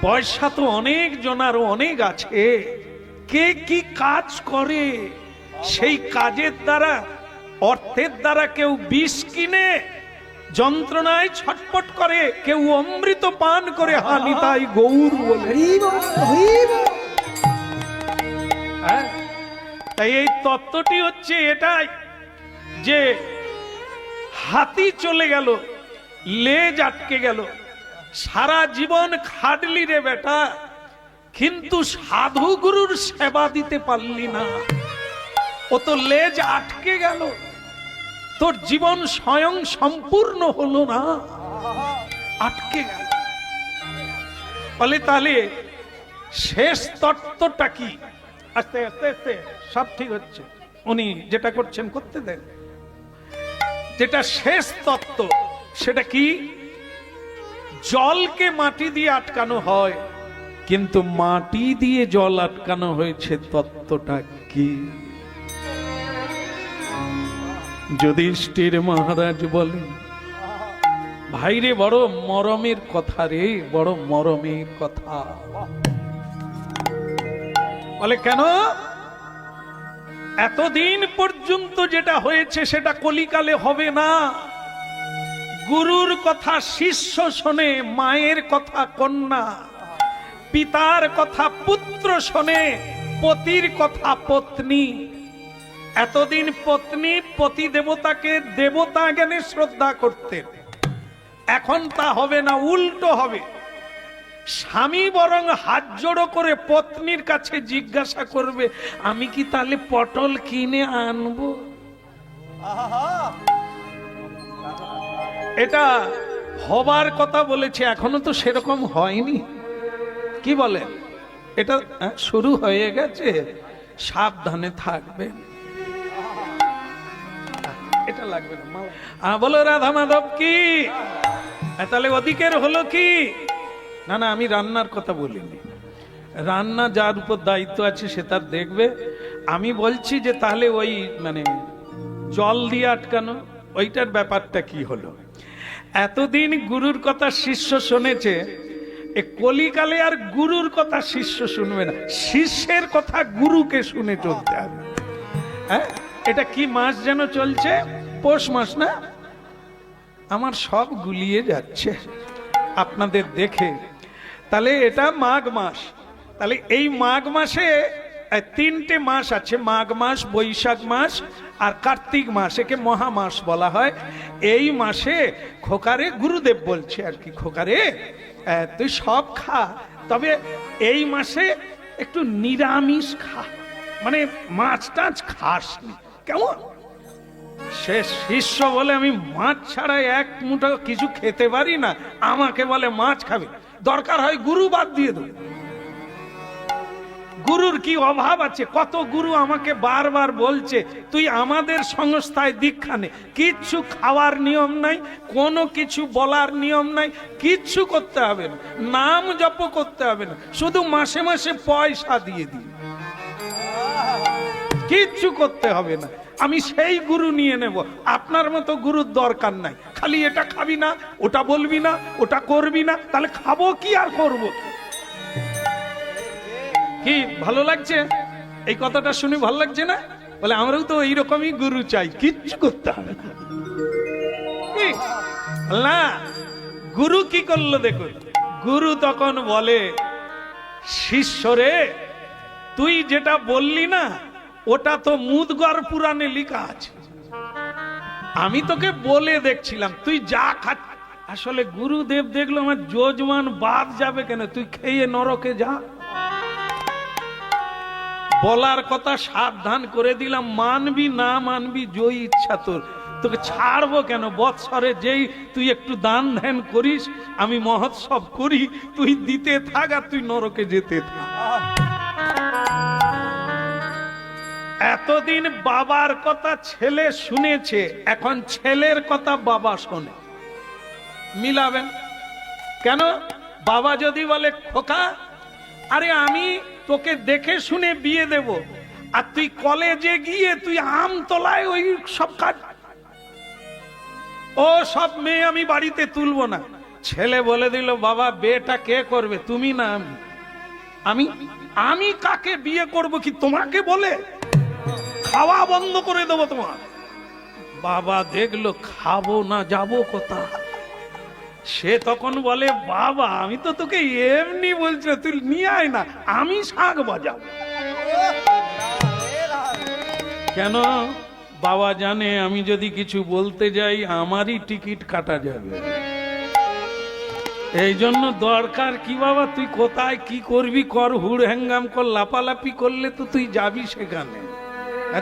পয়সা তো অনেক জনার অনেক আছে, কে কি কাজ করে সেই কাজের দ্বারা, অর্থের দ্বারা কেউ বিষ কিনে যন্ত্রণায় ছটপট করে, কেউ অমৃত পান করে হানি তাই গৌর বলে। হ্যাঁ, তাই এই তত্ত্বটি হচ্ছে এটাই যে হাতি চলে গেল, লেজ আটকে গেল, সারা জীবন খাটলি রে বেটা, কিন্তু সাধু গুরুর সেবা দিতে পারলি না, ও তো লেজ আটকে গেল, তোর জীবন স্বয়ং সম্পূর্ণ হলো না, আটকে গেল। বলে তাহলে শেষ তত্ত্বটা কি? আস্তে আস্তে আস্তে সব ঠিক হচ্ছে, উনি যেটা করছেন করতে দেন। যেটা শেষ তত্ত্ব সেটা কি? জলকে মাটি দিয়ে আটকানো হয়, কিন্তু মাটি দিয়ে জল আটকানো হয়েছে, তত্ত্বটা কি? যুধিষ্ঠির মহারাজ বলেন, ভাইরে বড় মরমের কথা রে, বড় মরমের কথা। বলে কেন? এতদিন পর্যন্ত যেটা হয়েছে সেটা কলিকালে হবে না। গুরুর কথা শিষ্য শোনে, মায়ের কথা কন্যা, পিতার কথা পুত্র শোনে, পতির কথা পত্নী। এতদিন পত্নী পতি দেবতাকে দেবতা জ্ঞানে শ্রদ্ধা করতেন, এখন তা হবে না, উল্টো হবে। স্বামী বরং হাত জোড়ো করে পত্নীর কাছে জিজ্ঞাসা করবে, আমি কি তাহলে পটল কিনে আনবো? এটা হবার কথা বলেছে, এখনো তো সেরকম হয়নি। কি বলেন? এটা শুরু হয়ে গেছে, সাবধানে থাকবেন। এটা লাগবে না, বলো রাধা মাধব কি? তাহলে ওদিকের হলো কি? না না, আমি রান্নার কথা বলিনি, রান্না যার উপর দায়িত্ব আছে সে তার দেখবে। আমি বলছি যে তাহলে ওই মানে জল দিয়ে আটকানো, ওইটার ব্যাপারটা কি হলো? এতদিন গুরুর কথা শিষ্য শুনেছে, এ কলিকালে আর গুরুর কথা শিষ্য শুনবে না, শিষ্যের কথা গুরুকে শুনে চলতে হবে। হ্যাঁ, এটা কি মাস যেন চলছে? পৌষ মাস না? আমার সব গুলিয়ে যাচ্ছে আপনাদের দেখে। তাহলে এটা মাঘ মাস। তাহলে এই মাঘ মাসে তিনটে মাস আছে, মাঘ মাস, বৈশাখ মাস আর কার্তিক মাস, একে মহামাস বলা হয়। এই মাসে খোকারে, গুরুদেব বলছে আর কি, খোকারে তুই সব খা, তবে এই মাসে একটু নিরামিষ খা, মানে মাছ টাছ খাস নি, কেমন? সে শিষ্য বলে, আমি মাছ ছাড়া এক মুঠো কিছু খেতে পারি না, আমাকে বলে মাছ খাবে, দরকার হয় গুরু বাদ দিয়ে দেব। গুরুর কি অভাব আছে? কত গুরু আমাকে বারবার বলছে, তুই আমাদের সংস্থায় দীক্ষা নে, কিচ্ছু খাওয়ার নিয়ম নাই, কোনো কিছু বলার নিয়ম নাই, কিচ্ছু করতে হবে না, নাম জপ করতে হবে না, শুধু মাসে মাসে পয়সা দিয়ে দিই, কিচ্ছু করতে হবে না, আমি সেই গুরু নিয়ে নেব। আপনার মতো গুরুর দরকার নাই, খালি এটা খাবি না, ওটা বলবি না, ওটা করবি না, তাহলে খাবো কি আর করবো কি? ভালো লাগছে এই কথাটা শুনে? ভালো লাগছে না? বলে আমরাও তো এইরকমই গুরু চাই, কিচ্ছু করতে হবে না। গুরু কি করলো দেখুন, গুরু তখন বলে, শিষ্যরে তুই যেটা বললি না ওটা তো মুদগর পুরাণে লেখা আছে। আমি তোকে বলে দেখছিলাম তুই যা খা। আসলে গুরুদেব দেখলো আমার যজমান বাদ যাবে কেন, তুই খেয়ে নরকে যা। বলার কথা সাবধান করে দিলাম, মানবি না মানবি জয় ইচ্ছা তোর, তোকে ছাড়বো কেন। বৎসরে যেই তুই একটু দান ধ্যান করিস, আমি মহোৎসব করি, তুই দিতে থাক আর তুই নরকে যেতে থাক। এতদিন বাবার কথা ছেলে শুনেছে, এখন ছেলের কথা বাবা শোনে, মিলাবেন কেন? বাবা যদি বলে খোকা আরে আমি তোকে দেখে শুনে বিয়ে দেব, আর তুই কলেজে গিয়ে তুই আমতলায় ওই সব কাজ, ও সব মেয়ে আমি বাড়িতে তুলবো না। ছেলে বলে দিল বাবা বিয়েটা কে করবে, তুমি না আমি। আমি আমি কাকে বিয়ে করব কি তোমাকে বলে? খাওয়া বন্ধ করে দেবো তোমার। বাবা দেখলো খাবো না, যাবো কোথায়? সে তখন বলে বাবা আমি তো তোকে এমনি বলছি, তুই নিয়ে আয় না, আমি শাঁখ বাজাবো। কেন? বাবা জানে আমি যদি কিছু বলতে যাই আমারই টিকিট কাটা যাবে। এই জন্য দরকার কি বাবা তুই কোথায় কি করবি কর, হুড় হ্যাঙ্গাম কর, লাপালাপি করলে তো তুই যাবি সেখানে,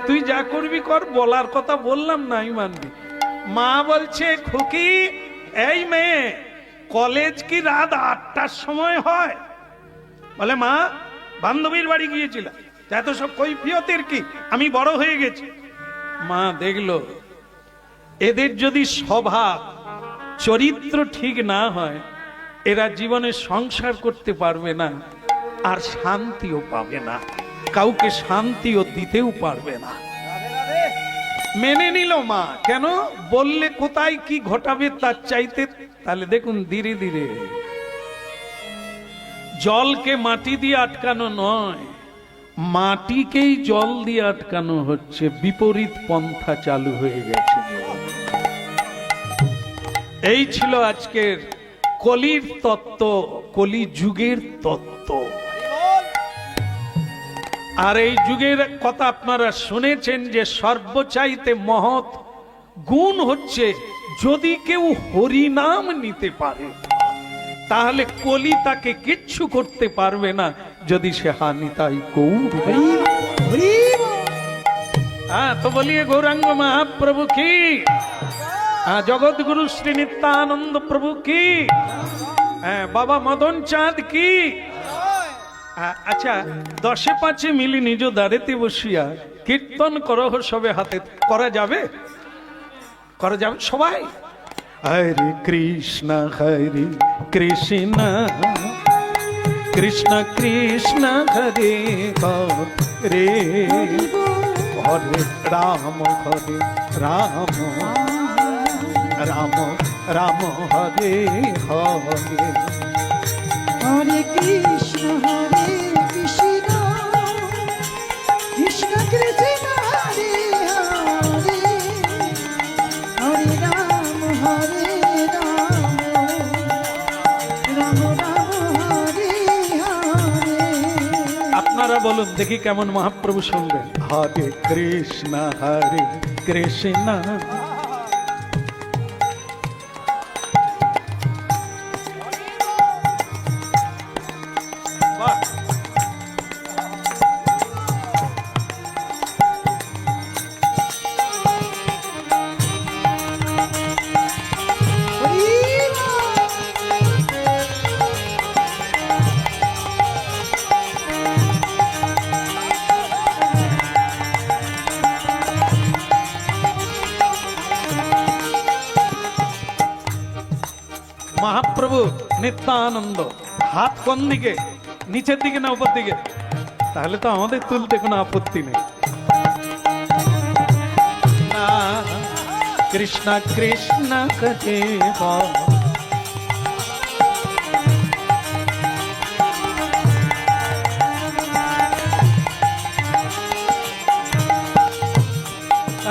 তুই যা করবি কর। বলার কথা বললাম না, আমি মানবি। মা বলছে খুকি এই মেয়ে কলেজ কি রাত 8টার সময় হয়? বলে মা বান্ধবীর বাড়ি গিয়েছিলাম, এত সব কৈফিয়তের কি, আমি বড় হয়ে গেছি। মা দেখলো এদের যদি স্বভাব চরিত্র ঠিক না হয় এরা জীবনে সংসার করতে পারবে না, আর শান্তিও পাবে না, কাউকে শান্তিও দিতেও পারবে না। মেনে নিল মা, কেন? বললে কোথায় কি ঘটাবে তার চাইতে। তাহলে দেখুন ধীরে ধীরে জলকে মাটি দিয়ে আটকানো নয়, মাটিকেই জল দিয়ে আটকানো হচ্ছে, বিপরীত পন্থা চালু হয়ে গেছে। এই ছিল আজকের কলির তত্ত্ব, কলি যুগের তত্ত্ব। আর এই যুগের কথা আপনারা শুনেছেন যে সর্বচাইতে মহৎ গুণ হচ্ছে যদি কেউ হরিনাম নিতে পারে তাহলে কলি তাকে কিচ্ছু করতে পারবে না, যদি সে হানিতাই গৌর। হ্যাঁ তো বলিয়ে গৌরাঙ্গ মহাপ্রভু কি, জগৎ গুরু শ্রী নিত্যানন্দ প্রভু কি, বাবা মদন চাঁদ কি। আচ্ছা 10-5 মিলি নিজ দাঁড়েতে বসিয়া কীর্তন করহ সবে হাতে, করা যাবে? করা যাবে সবাই? হরে কৃষ্ণ কৃষ্ণ কৃষ্ণ কৃষ্ণ হরে হরে হরে রাম রাম রাম রাম হরে হরে হরে কৃষ্ণ কৃষ্ণ কৃষ্ণ কৃষ্ণ হরে হরে হরে রাম রাম রাম হরে হরে। আপনারা বলুন দেখি কেমন মহাপ্রভু শুনবেন। হরে কৃষ্ণ কৃষ্ণ মহাপ্রভু নিত্যানন্দ হাত কোন দিকে, নিচের দিকে না উপর দিকে? তাহলে তো আমাদের তুলতে কোনো আপত্তি নেই। কৃষ্ণ কৃষ্ণ কে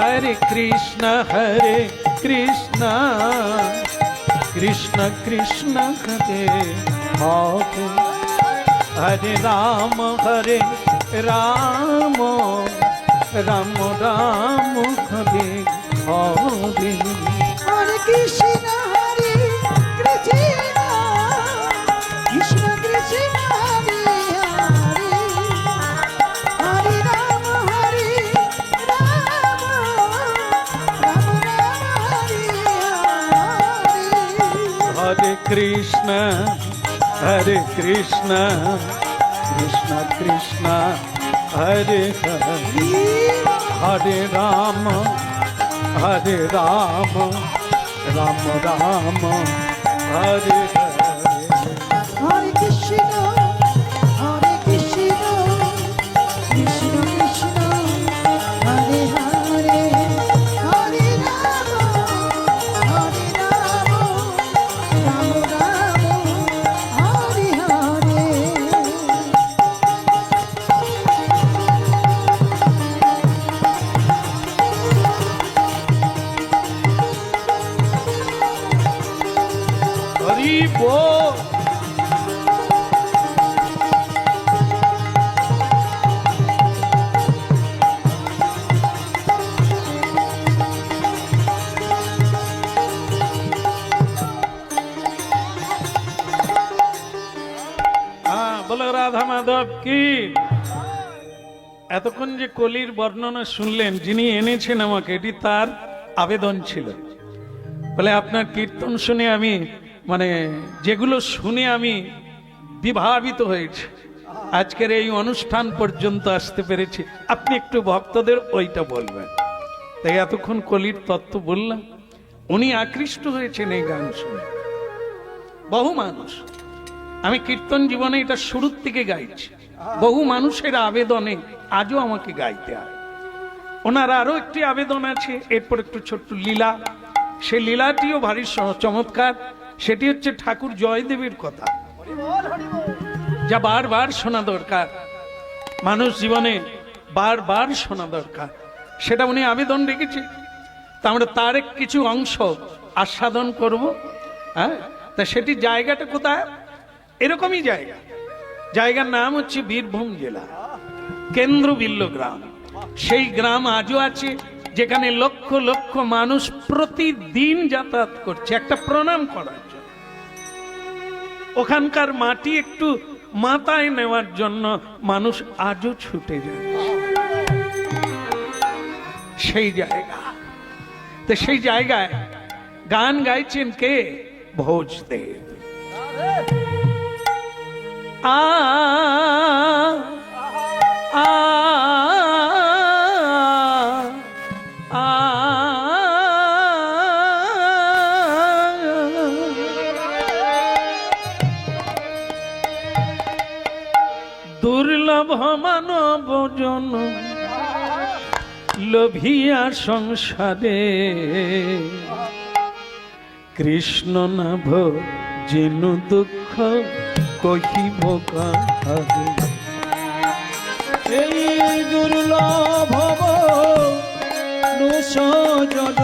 হরে কৃষ্ণ কৃষ্ণ কৃষ্ণ হরে হরে হরে রাম রাম রাম রাম হরে হরে। হরে কৃষ্ণ হরে কৃষ্ণ কৃষ্ণ কৃষ্ণ হরে হরে হরে রাম রাম রাম হরে হরে। হরে কৃষ্ণ কৃষ্ণ কৃষ্ণ হরে হরে। হরে রাম রাম রাম হরে হরে। হরে কৃষ্ণ কৃষ্ণ কৃষ্ণ হরে হরে হরে রাম রাম রাম হরে হরে। হরি বল। বলো রাধা মাধব কি। এতক্ষণ যে কলির বর্ণনা শুনলেন, যিনি এনেছেন আমাকে, এটি তার আবেদন ছিল। বলে আপনার কীর্তন শুনে আমি যেগুলো শুনে আমি বিভাবিত হয়েছি, আজকের এই অনুষ্ঠান পর্যন্ত আসতে পেরেছি, আপনি একটু ভক্তদের ওইটা বলবেন। তাই এতক্ষণ কলির তত্ত্ব বললাম। উনি আকৃষ্ট হয়েছেন এই গান শুনে, বহু মানুষ। আমি কীর্তন জীবনে এটা শুরুর থেকে গাইছি, বহু মানুষের আবেদনে আজও আমাকে গাইতে হয়। ওনার আরো একটি আবেদন আছে, এরপর একটু ছোট্ট লীলা, সেই লীলাটিও ভারী চমৎকার। সেটি হচ্ছে ঠাকুর জয়দেবের কথা, যা বারবার শোনা দরকার, মানুষ জীবনে বারবার শোনা দরকার। সেটা উনি আবেদন রেখেছে, তা আমরা তার কিছু অংশ আস্বাদন করব। হ্যাঁ, তা সেটি জায়গাটা কোথায়? এরকমই জায়গার নাম হচ্ছে বীরভূম জেলা কেন্দ্রবিল্ল গ্রাম। সেই গ্রাম আজও আছে, যেখানে লক্ষ লক্ষ মানুষ প্রতিদিন যাতায়াত করছে একটা প্রণাম করার জন্য। ওখানকার মাটি একটু মাথায় নেওয়ার জন্য মানুষ আজও ছুটে যায় সেই জায়গা। তো সেই জায়গায় গান গাইছেন কে? ভোজদেব। আ আ দুর্লভ মানব জন লোভিয়া সংসারে, কৃষ্ণ নাভ যেনু দুঃখ কহিব কাহারে। এই দুর্লভ জন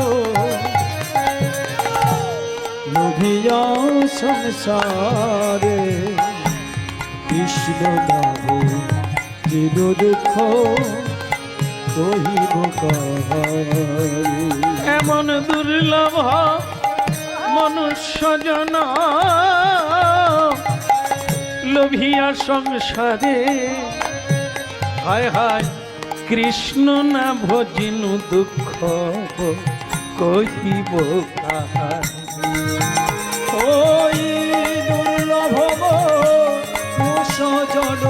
লোভিয়া সংসারে, কৃষ্ণ নাম যেন দুঃখ কহিব কাহারে। এমন দুর্লভ মনুষ্য জন লোভিয়া সংসারে, হায় হায় কৃষ্ণ না ভজিনু দুঃখ কহিব কাহারে। ওই দুর্লভ জন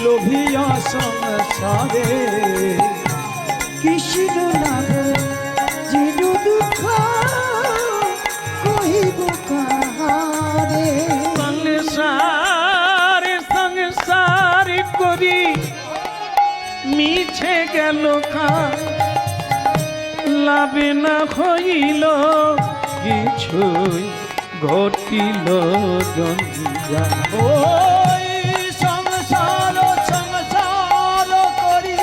লোভিয়া সংসারে, কৃষ্ণ নাম যেন দুঃখ কহিব কাহারে। সংসার করি মিছে গেল কার, লাভে না হইল কিছুই ঘটিল জঞ্জা। ওই সংসার করি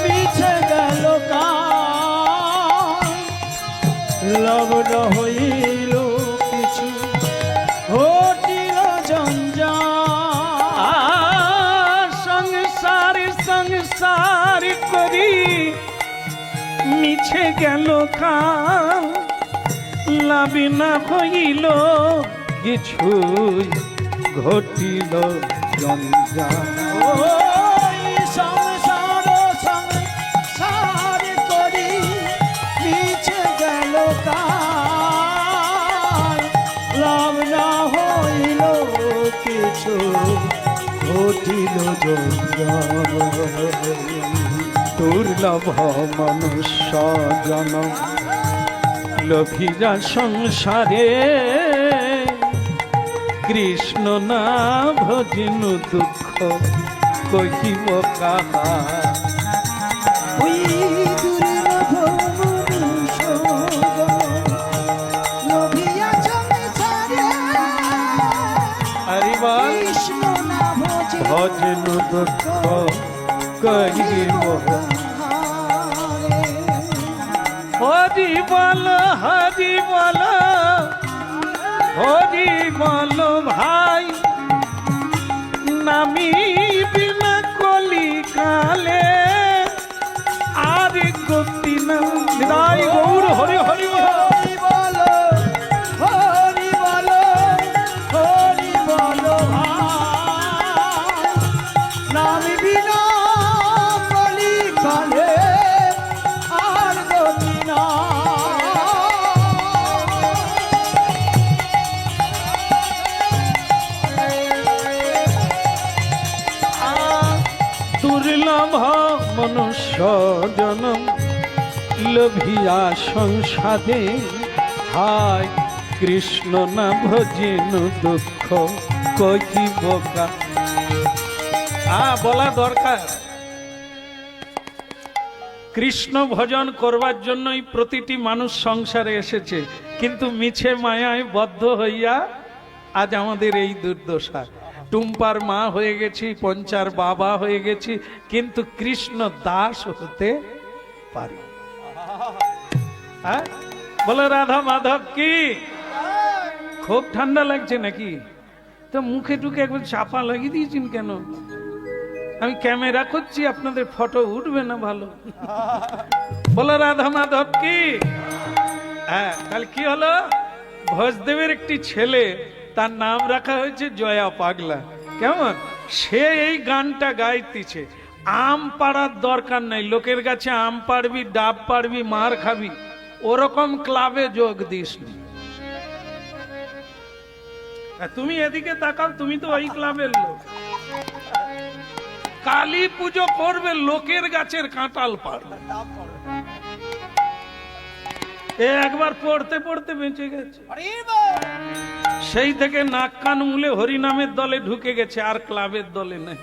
মিছে গেল কার, লাভ না হইল কিছু ঘটিল জঞ্জাল। মিছে গেল কাল, লাভ না হইল কিছুই, ঘটিল জঞ্জাল। ওই সংসার সংসার করি মিছে গেল কাল, লাভ না হইল কিছু, ঘটিল জঞ্জাল। দুর্লভ মনুষ্য জনম, লোভিরা সংসারে, কৃষ্ণ না ভজিনু দুঃখ কহিব কাহা। ওই দুর্লভ মনুষ্য লোভিয়া সংসারে, হরি বল কৃষ্ণ না ভজনু দুঃখ কহিব। হরি বল হরি বল হরি বল ভাই, নামি বিনা কলি কালে, আর গতি না নিতাই গৌর হরি হরি বল। হরি বলো হরি বলো হরি বলো ভাই, নাম বিনা কলি কালে আর গতি না। দুর্লভ মনুষ্য জনম, লোভিয়া সংসারে, হায় কৃষ্ণ না ভজিনু দুঃখ কহিব কাহা। বলা দরকার, কৃষ্ণ ভজন করবার জন্যই প্রতিটি মানুষ সংসারে এসেছে, কিন্তু মিছে মায়ায় বদ্ধ হইয়া আজ আমাদের এই দুর্দশা। টুম্পার মা হয়ে গেছি, পঞ্চার বাবা হয়ে গেছি, কিন্তু কৃষ্ণ দাস হতে পারি। হ্যাঁ বলো রাধা মাধব কি? খুব ঠান্ডা লাগছে নাকি? তো মুখে টুকে একবার চাপা লাগিয়ে দিয়েছেন কেন? আমি ক্যামেরা করছি, আপনাদের ফটো উঠবে না ভালো। বলো রাধা মাধব কি? হ্যাঁ, কাল কি হলো? ভোজদেবের একটি ছেলে, তার নাম রাখা হয়েছে জয়া পাগলা। কেমন সে এই গানটা গাইতেছে। আম পাড়ার দরকার নাই, লোকের কাছে আম পাড়বি, ডাব পাড়বি, মার খাবি, ওরকম ক্লাবে যোগ দিস নি। তুমি এদিকে তাকাও, তুমি তো ওই ক্লাবের লোক। কালী পুজো করবে, লোকের গাছের কাঁঠাল পাড়বে। একবার পড়তে পড়তে বেঁচে গেছে, সেই থেকে নাক কান মুলে হরিনামের দলে ঢুকে গেছে, আর ক্লাবের দলে নেই।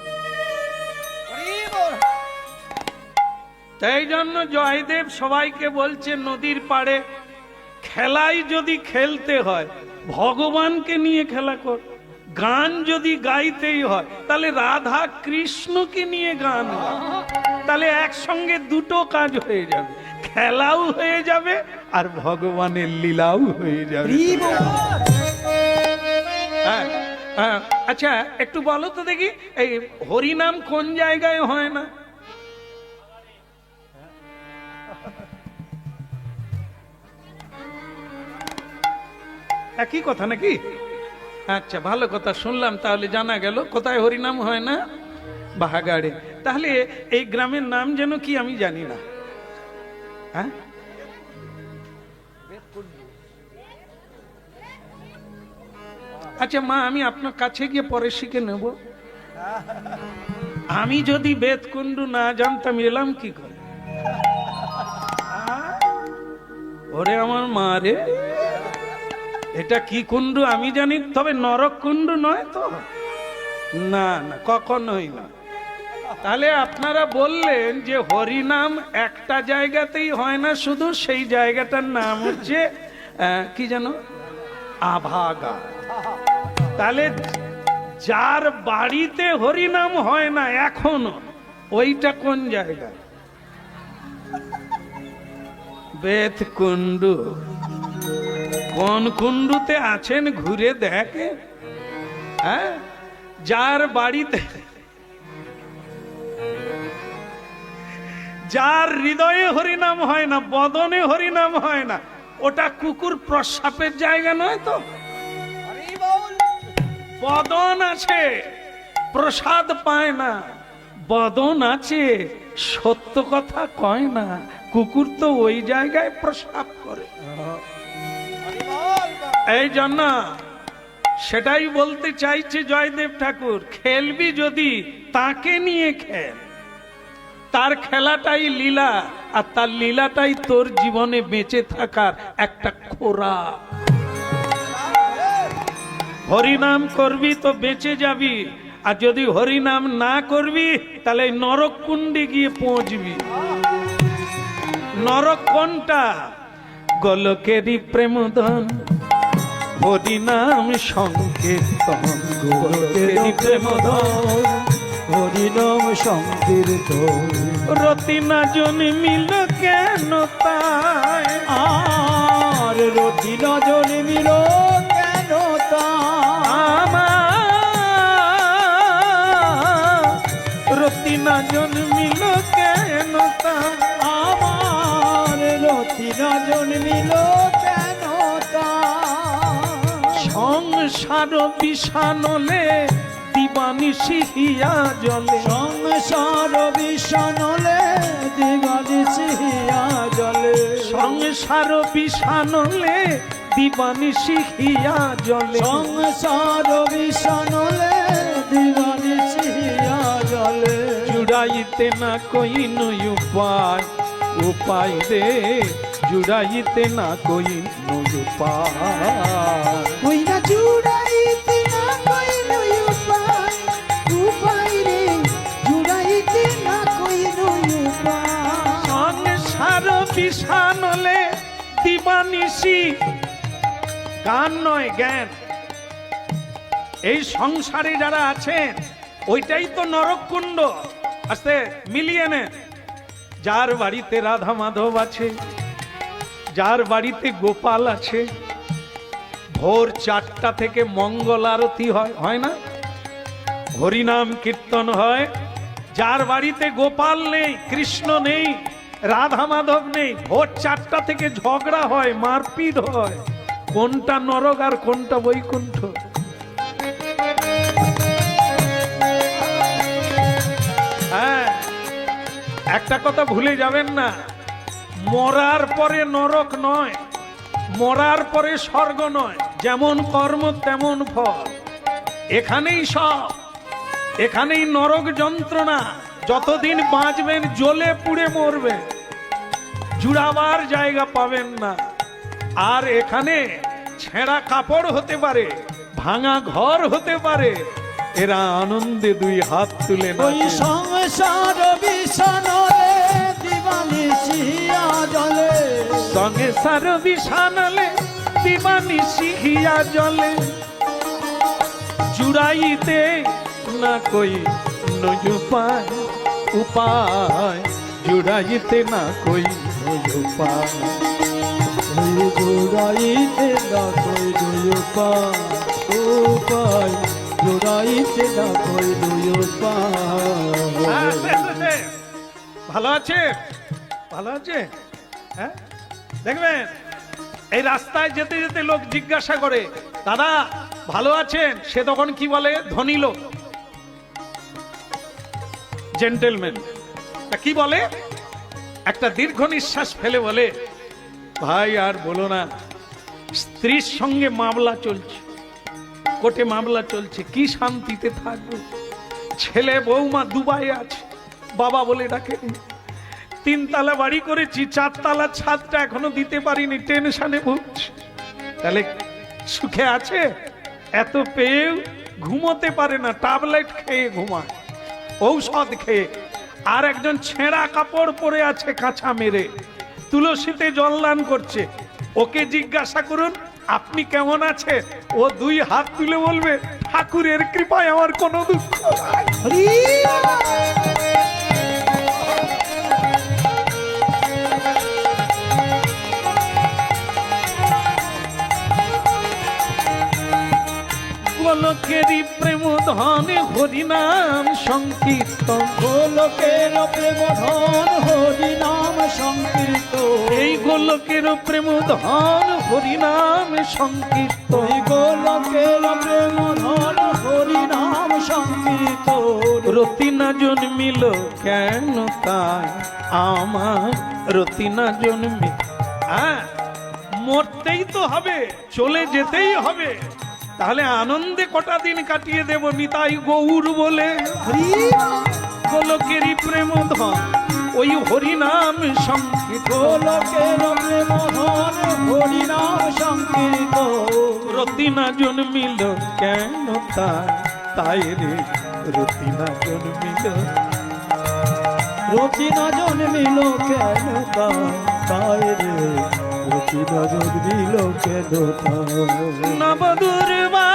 তাই জন্য জয়দেব সবাইকে বলছে, নদীর পাড়ে খেলাই যদি খেলতে হয়, ভগবানকে নিয়ে খেলা কর। গান যদি গাইতেই হয়, তাহলে রাধা কৃষ্ণকে নিয়ে গান গাও। তাহলে একসঙ্গে দুটো কাজ হয়ে যাবে, খেলাও হয়ে যাবে আর ভগবানের লীলাও হয়ে যাবে। হ্যাঁ, হ্যাঁ, আচ্ছা একটু বলো তো দেখি, এই হরিনাম কোন জায়গায় হয় না? একই কথা নাকি? আচ্ছা, ভালো কথা শুনলাম, তাহলে জানা গেল কোথায় হরিনাম হয় না। বাহাগাড়ে। তাহলে এই গ্রামের নাম যেন কি আমি জানি না। হ্যাঁ, আচ্ছা মা, আমি আপনার কাছে গিয়ে পরে শিখে নেব। আমি যদি বেদকুণ্ডু না জানতাম, এলাম কি করে? ওরে আমার মা রে, এটা কি কুণ্ডু আমি জানি, তবে নরক কুণ্ডু নয় তো? না না, কখনোই না। তাহলে আপনারা বললেন যে হরিনাম একটা জায়গাতেই হয় না, শুধু সেই জায়গাটার নাম হচ্ছে কি জানো, আভাগা। তাহলে যার বাড়িতে হরিনাম হয় না এখনো, ওইটা কোন জায়গা? বেদকুণ্ডু। কোন কুণ্ডুতে আছেন ঘুরে দেখে। হ্যাঁ, যার বাড়িতে যার হৃদয়ে হরিনাম হয় না, বদনে হরিনাম হয় না, ওটা কুকুর প্রস্রাবের জায়গা নয় তো। বদন আছে, প্রসাদ পায় না, বদন আছে, সত্য কথা কয় না, কুকুর তো ওই জায়গায় প্রসাব করে। এই জন্য সেটাই বলতে চাইছে জয়দেব ঠাকুর, খেলবি যদি তাকে নিয়ে খেল, তার খেলাটাই লীলা, আর তার লীলাটাই তোর জীবনে বেঁচে থাকার একটা খোরাক। হরিনাম করবি তো বেঁচে যাবি, আর যদি হরিনাম না করবি তাহলে নরক কুণ্ডে গিয়ে পৌঁছবি। নরক কোনটা? গোলকেরই প্রেমধন হরিনাম সংকীর্তন, গোলকেরই প্রেমধন হরিনাম সংকীর্তন। রতি না জন্মিল কেন তাই, আর রতি না জন্মিল কেন আমার, রতি না জন্মিল কেন তাই, আমার রতি না জন্মিল কেন সংসার বিষানলে দিবানিশি হিয়া জলে, সংসার বিষানলে দিবানিশি হিয়া জলে, সংসার বিষানলে দিবানিশি হিয়া জলে, সংসার বিষানলে দিবানিশি হিয়া জলে। জুড়াইতে না কইন উপায়, উপায় রে জুড়াইতে না কইন উপায়, ওই না জুড়াইতে না কইন উপায়, উপায় রে জুড়াইতে না কইন উপায়। সংসার বিষানলে দিবানিশি, গান নয় জ্ঞান। এই সংসারে যারা আছেন ওইটাই তো নরককুণ্ড। আস্তে মিলিয়ে নেন। যার বাড়িতে রাধা মাধব আছে, যার বাড়িতে গোপাল আছে, ভোর 4টা থেকে মঙ্গল আরতি হয়, হয় না? হরিনাম কীর্তন হয়। যার বাড়িতে গোপাল নেই, কৃষ্ণ নেই, রাধা মাধব নেই, ভোর 4টা থেকে ঝগড়া হয়, মারপিট হয়। কোনটা নরক আর কোনটা বৈকুণ্ঠ? হ্যাঁ, একটা কথা ভুলে যাবেন না, মরার পরে নরক নয়, মরার পরে স্বর্গ নয়। যেমন কর্ম তেমন ফল। এখানেই সব, এখানেই নরক যন্ত্রণা। যতদিন বাঁচবেন জ্বলে পুড়ে মরবেন, জুড়াবার জায়গা পাবেন না। আর এখানে ছেঁড়া কাপড় হতে পারে, ভাঙা ঘর হতে পারে, এরা আনন্দে দুই হাত তুলে ওই নাচে। সংসার বিষানলে দিবানিশি হিয়া জলে, সংসার বিষানলে দিবানিশি হিয়া জলে, জুড়াইতে না কই নই উপায়, উপায় জুড়াইতে না কই নই উপায়, ওই জোড়াইতে না কই দুই উপায়, উপায় জোড়াইতে না কই দুই উপায়। ভালো আছে, ভালো আছে। হ্যাঁ, দেখবেন এই রাস্তায় যেতে যেতে লোক জিজ্ঞাসা করে, দাদা ভালো আছেন? সে তখন কি বলে? ধনী লোক, জেন্টেলম্যান, কি বলে? একটা দীর্ঘ নিঃশ্বাস ফেলে বলে, ভাই আর বলো না, স্ত্রীর সঙ্গে মামলা চলছে, কোর্টে মামলা চলছে, কি শান্তিতে থাকবো। ছেলে বৌমা দুবাই আছে, বাবা বলে ডাকেনি। 3 তলা বাড়ি করেছি, 4 তলা ছাদটা এখনো দিতে পারিনি, টেনশনে ভুগছি। তাহলে সুখে আছে? এত পেয়েও ঘুমোতে পারে না, ট্যাবলেট খেয়ে ঘুমায়, ঔষধ খেয়ে। আর একজন ছেঁড়া কাপড় পরে আছে কাঁচা মেরে, তুলসীতে জল দান করছে। ওকে জিজ্ঞাসা করুন আপনি কেমন আছে, ও 2 হাত তুলে বলবে, ঠাকুরের কৃপায় আমার কোনো দুঃখ নাই। গোলকেরই প্রেম ধনে হরিনাম সংকীর্তন, গোলকের প্রেম ধন হরি সংকীর্তন এই গোলকের প্রেম ধন হরিনাম সংকীর্তন এই গোলকের প্রেম ধন হরিনাম সংকীর্তন রতি না জন্মিল কেন তাই আমার রতি না জন্মি মরতেই তো হবে, চলে যেতেই হবে, তাহলে আনন্দে কটা দিন কাটিয়ে দেব নিতাই গৌর বলে। গোলকেরই প্রেম ধন ওই হরিনাম সংকীর্তন গোলকের প্রেম ধন হরিনাম সংকীর্তন রতি না জন্মিল কেন তাই তাই রে রতি না জন্মিল রতি না জন্মিল কেন তাই রে রতি না জন্মিল কেন তাই নবদুর্বা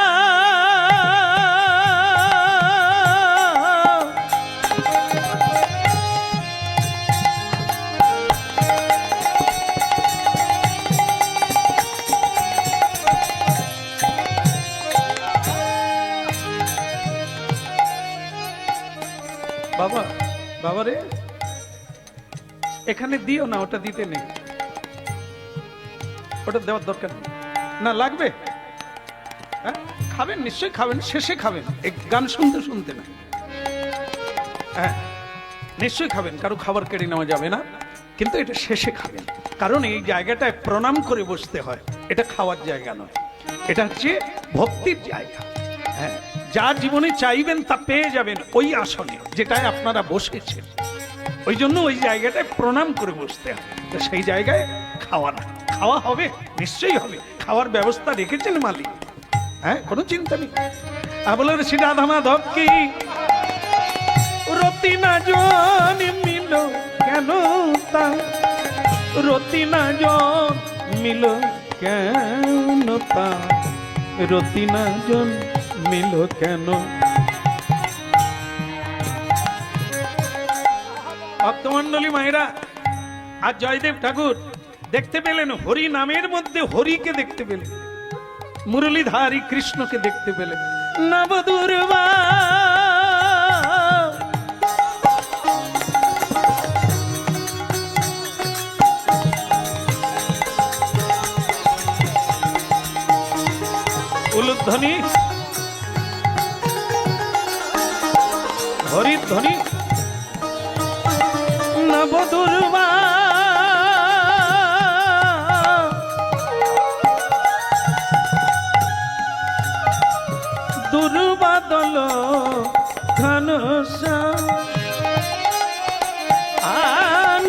বাবা বাবা রে এখানে দিও না, ওটা দিতে নেই, ওটা দেওয়ার দরকার নেই। না লাগবে? হ্যাঁ খাবেন, নিশ্চয়ই খাবেন, শেষে খাবেন, এই গান শুনতে শুনতে না। হ্যাঁ নিশ্চয়ই খাবেন, কারো খাবার কেড়ে নেওয়া যাবে না, কিন্তু এটা শেষে খাবেন, কারণ এই জায়গাটায় প্রণাম করে বসতে হয়, এটা খাওয়ার জায়গা নয়, এটা হচ্ছে ভক্তির জায়গা। হ্যাঁ যা জীবনে চাইবেন তা পেয়ে যাবেন ওই আসনে যেটায় আপনারা বসেছেন, ওই জন্য ওই জায়গাটায় প্রণাম করে বসতে হয়। তো সেই জায়গায় খাওয়া না, খাওয়া হবে, নিশ্চয়ই হবে, খাওয়ার ব্যবস্থা রেখেছেন মালিক, হ্যাঁ কোনো চিন্তা নেই। বলে শ্রী রাধা মাধব কি রতি না জন্মিল কেন তা রতি না জন্মিল কেন তা রতি না জন্মিল কেন। ভক্তমন্ডলী মায়েরা, আর জয়দেব ঠাকুর দেখতে পেলেন হরি নামের মধ্যে হরিকে দেখতে পেলেন, মুরলীধারী কৃষ্ণকে দেখতে পেলেন। নবদুর্বা উলুধ্বনি হরিধ্বনি নবদুর্বা দুর্বাদল ঘনসা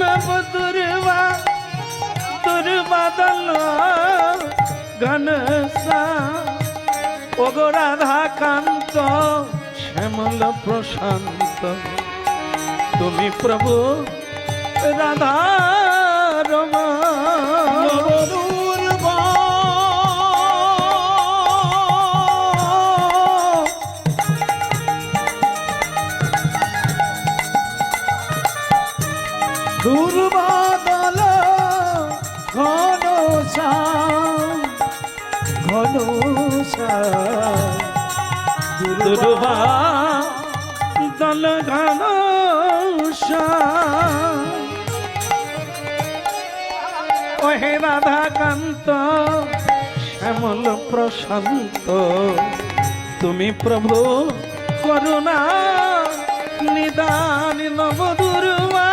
নবদুর্বা দুর্বাদল ঘনসা ওগো রাধা কান্ত শ্যামল প্রশান্ত তুমি প্রভু রাধা রমা। দুর্বাদল ঘনসা ঘনসা দুর্বাদল ঘনসা ওহে রাধা কান্ত শ্যামল প্রশান্ত তুমি প্রভু করুণা নিদান নবদুর্বা।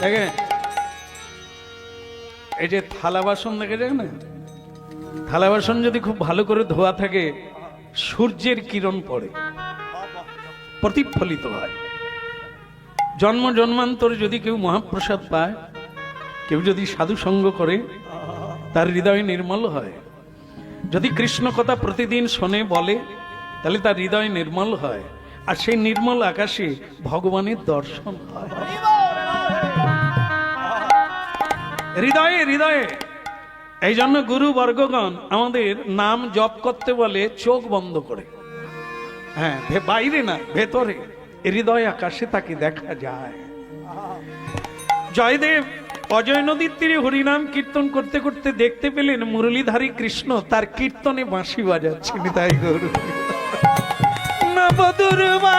দেখেন এই যে থালা বাসন দেখেছেন না, থালা বাসন যদি খুব ভালো করে ধোয়া থাকে সূর্যের কিরণ পড়ে প্রতিফলিত হয়। জন্ম জন্মান্তরে যদি কেউ মহাপ্রসাদ পায়, কেউ যদি সাধু সঙ্গ করে, তার হৃদয় নির্মল হয়। যদি কৃষ্ণ কথা প্রতিদিন শোনে বলে, তাহলে তার হৃদয় নির্মল হয়, আর সেই নির্মল আকাশে ভগবানের দর্শন হয়। হৃদয়ে হৃদয়ে এই জন্য গুরু বর্গগণ আমাদের নাম জপ করতে বলে চোখ বন্ধ করে। হ্যাঁ বাইরে না, ভেতরে হৃদয় আকাশে তাকে দেখা যায়। জয়দেব অজয় নদীর তীরে হরিনাম কীর্তন করতে করতে দেখতে পেলেন মুরলীধারী কৃষ্ণ তার কীর্তনে বাঁশি বাজাচ্ছেন। তাই গরু নবদুর্বা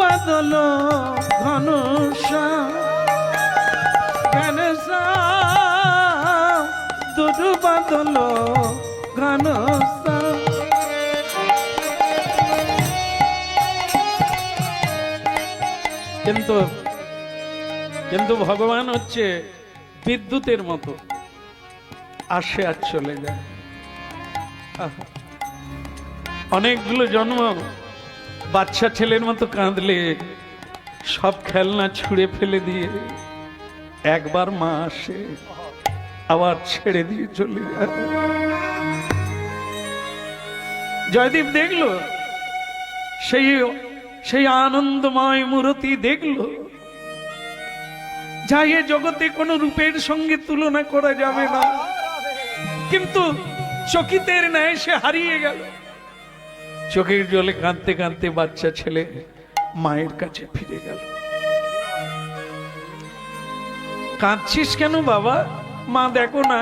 বাদল ঘন দুটো বাদল ঘন কিন্তু কিন্তু ভগবান হচ্ছে বিদ্যুতের মতো, আসে আর চলে যায়। অনেকগুলো জন্ম বাচ্চা ছেলের মতো কাঁদলে সব খেলনা ছুঁড়ে ফেলে দিয়ে একবার মা আসে, আবার ছেড়ে দিয়ে চলে যায়। জয়দীপ দেখলো সেই আনন্দময় মূর্তি, দেখলো যাই এ জগতে কোন রূপের সঙ্গে তুলনা করা যাবে না, কিন্তু চকিতের ন্যায় সে হারিয়ে গেল। চোখের জলে কাঁদতে কাঁদতে বাচ্চা ছেলে মায়ের কাছে ফিরে গেল। কাঁদছিস কেন বাবা? মা দেখো না,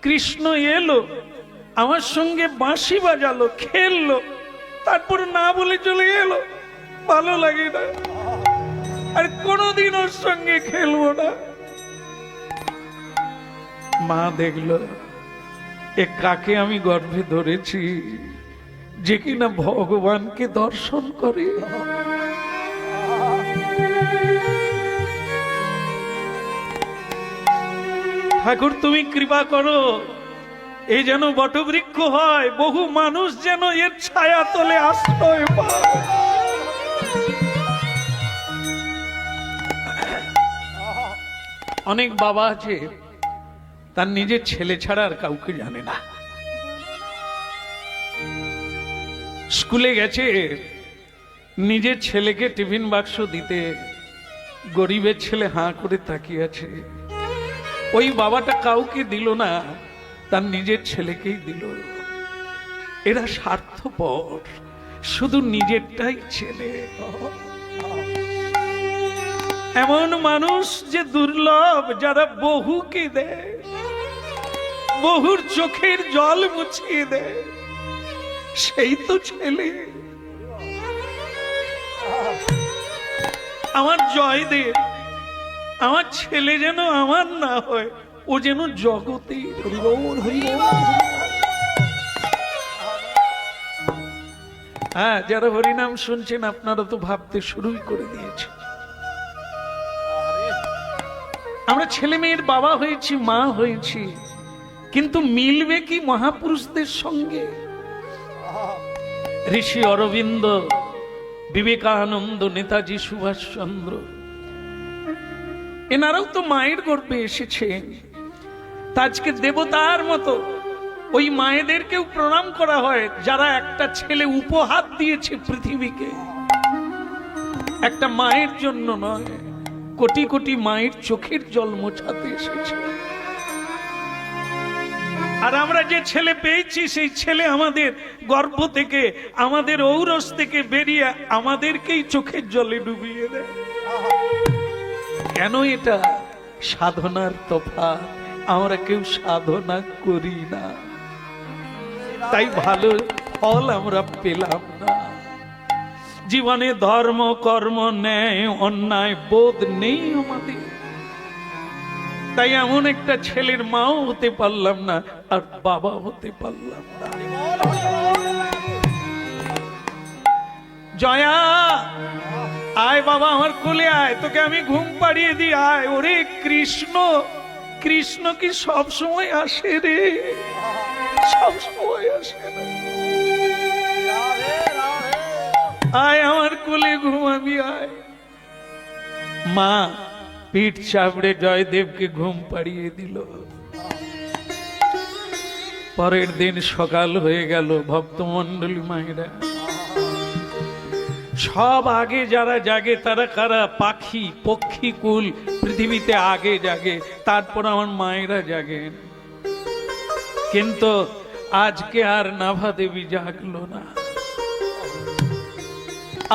কৃষ্ণ এলো, আমার সঙ্গে বাঁশি বাজালো, খেললো, তারপর না বলে চলে গেল। ভালো লাগে না, আর কোনদিন ওর সঙ্গে খেলবো না। মা দেখলো এ কাকে আমি গর্ভে ধরেছি, যে কিনা ভগবানকে দর্শন করে। ঠাকুর তুমি কৃপা করো, এই যেন বটবৃক্ষ হয়, বহু মানুষ যেন এর ছায়া তলে আশ্রয় পায়। অনেক বাবা আছে তার নিজের ছেলে ছাড়া আর কাউকে জানে না। স্কুলে গেছে, নিজের ছেলেকে টিফিন বাক্স দিতে গরিবের ছেলে হাঁ করে তাকিয়ে আছে। ওই বাবাটা কাউকে দিল না, তার নিজের ছেলেকেই দিল। এরা স্বার্থপর, শুধু নিজেরটাই ছেলে। এমন মানুষ যে দুর্লভ, যারা বহুকে দেয়, বহুর চোখের জল মুছিয়ে দেয়, সেই তো ছেলে। আমার জয়দেব, আমার ছেলে যেন আমার না হয়, ও যেন জগতে। হ্যাঁ, যারা হরিনাম শুনছেন আপনারা তো ভাবতে শুরুই করে দিয়েছেন। আমরা ছেলে মেয়ের বাবা হয়েছি, মা হয়েছি, কিন্তু মিলবে কি মহাপুরুষদের সঙ্গে? ঋষি অরবিন্দ, বিবেকানন্দ, নেতাজি সুভাষচন্দ্র, এনারাও তো মায়ের গর্ভে এসেছেন। আজকে দেবতার মতো ওই মায়েদেরকেও প্রণাম করা হয়, যারা একটা ছেলে উপহার দিয়েছে পৃথিবীকে। একটা মায়ের জন্য নয়, কোটি কোটি মায়ের চোখের জল মোছাতে এসেছে। আর আমরা যে ছেলে পেয়েছি, সেই ছেলে আমাদের গর্ভ থেকে, আমাদের ঔরস থেকে বেরিয়ে আমাদেরকেই চোখের জলে ডুবিয়ে দেয়। কেন? এটা সাধনার তফাৎ। আমরা কেউ সাধনা করি না, তাই ভালো ফল আমরা পেলাম না। জীবনে ধর্ম, কর্ম, ন্যায়, অন্যায় বোধ নেই আমাদের, তাই এমন একটা ছেলের মাও হতে পারলাম না, আর বাবা হতে পারলাম না। জয়া, আয় বাবা, আমার কোলে আয়, তোকে আমি ঘুম পাড়িয়ে দিই, আয়। ওরে কৃষ্ণ, কৃষ্ণ কি সব সময় আসে রে? সব সময় আসে না। আয় আমার কোলে ঘুমাবি, আয়। মা পিঠ চাপড়ে জয়দেবকে ঘুম পাড়িয়ে দিল। পরের দিন সকাল হয়ে গেল। ভক্তমণ্ডলী মায়েরা সব আগে যারা জাগে তারা কারা? পাখি পক্ষী কুল পৃথিবীতে আগে জাগে, তারপর আমার মায়েরা জাগেন। কিন্তু আজকে আর নাভা দেবী জাগলো না,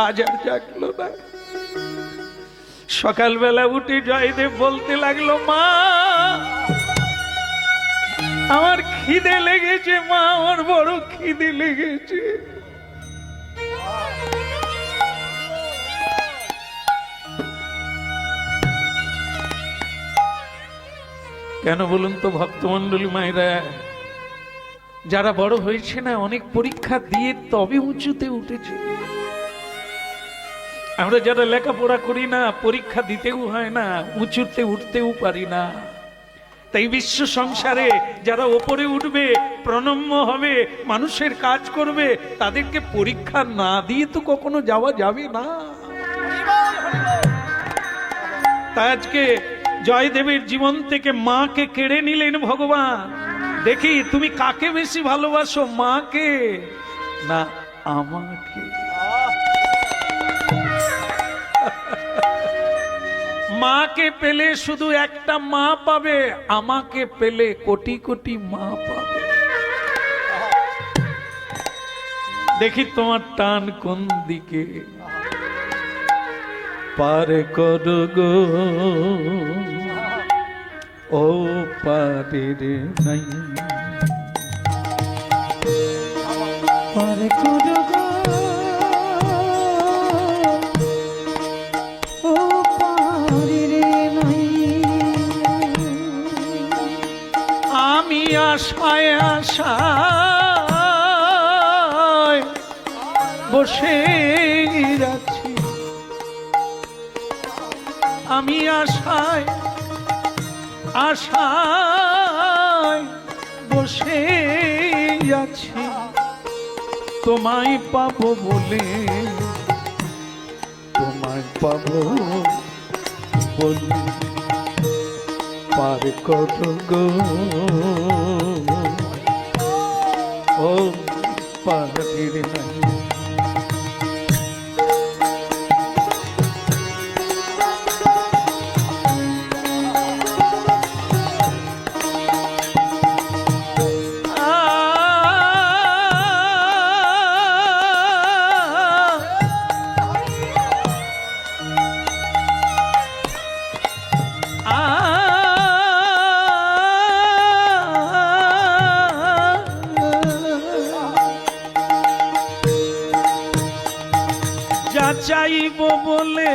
আজ আর জাগলো না। সকালবেলা উঠে জয়দেব বলতে লাগলো, মা আমার খিদে লেগেছে, মা আমার বড় খিদে লেগেছে। কেন বলুন তো ভক্তমন্ডলী মায়েরা, যারা বড় হয়েছে না, অনেক পরীক্ষা দিয়ে তবে উঁচুতে উঠেছে। আমরা যারা লেখাপড়া করি না, পরীক্ষা দিতেও হয় না, উঁচুতে উঠতেও পারি না। তাই বিশ্ব সংসারে যারা ওপরে উঠবে, প্রণম্য হবে, মানুষের কাজ করবে, তাদেরকে পরীক্ষা না দিয়ে তো কখনো যাওয়া যাবে না। তাই আজকে জয়দেবের জীবন থেকে মাকে কেড়ে নিলেন ভগবান। দেখি তুমি কাকে বেশি ভালোবাসো, মাকে না আমাকে? মাকে পেলে শুধু একটা মা পাবে, আমাকে পেলে কোটি কোটি মা পাবে। দেখি তোমার টান কোন দিকে, পার করো গো ও পারের নাই, পার করো গো ও পারের নাই। আমি আশায় আশায় বসে যাচ্ছি, আমি আশায় আশায় বসে যাচ্ছি, তোমায় পাবো বলে, তোমায় পাবো বলে, পার করো গো ও পারের নাই। চাইব বলে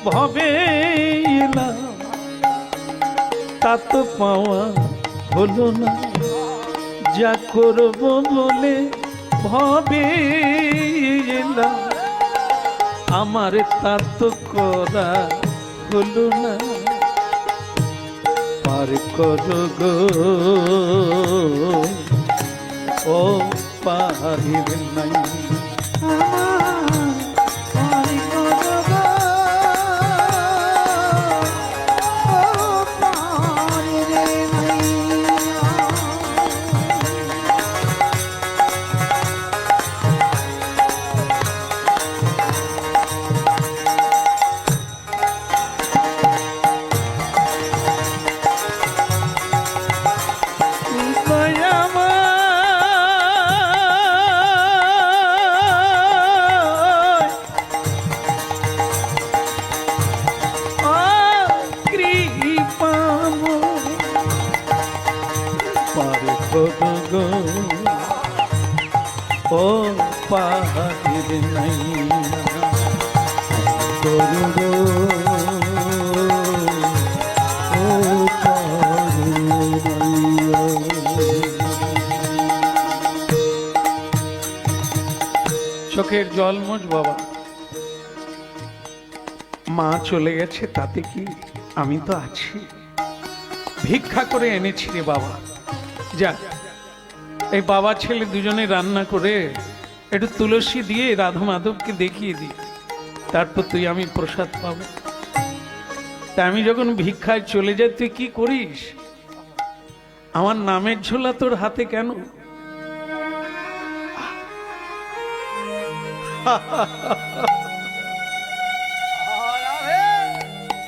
ভবে এলাম, তা তো পাওয়া হলো না, যা করব বলে ভবে এলাম, আমার তা তো করা হলো না, পার করো গো ও পারের নাই। ও পারের নাই করো গো ও পারের নাই। চোখের জল মোছ বাবা, মা চলে গেছে তাতে কি, আমি তো আছি, ভিক্ষা করে এনেছি রে বাবা। যা, এই বাবা ছেলে দুজনে রান্না করে একটু তুলসী দিয়ে রাধা মাধবকে দেখিয়ে দি, তারপর তুই আমি প্রসাদ পাবো। তা আমি যখন ভিক্ষায় চলে যাই তুই কি করিস? আমার নামের ঝোলা তোর হাতে কেন?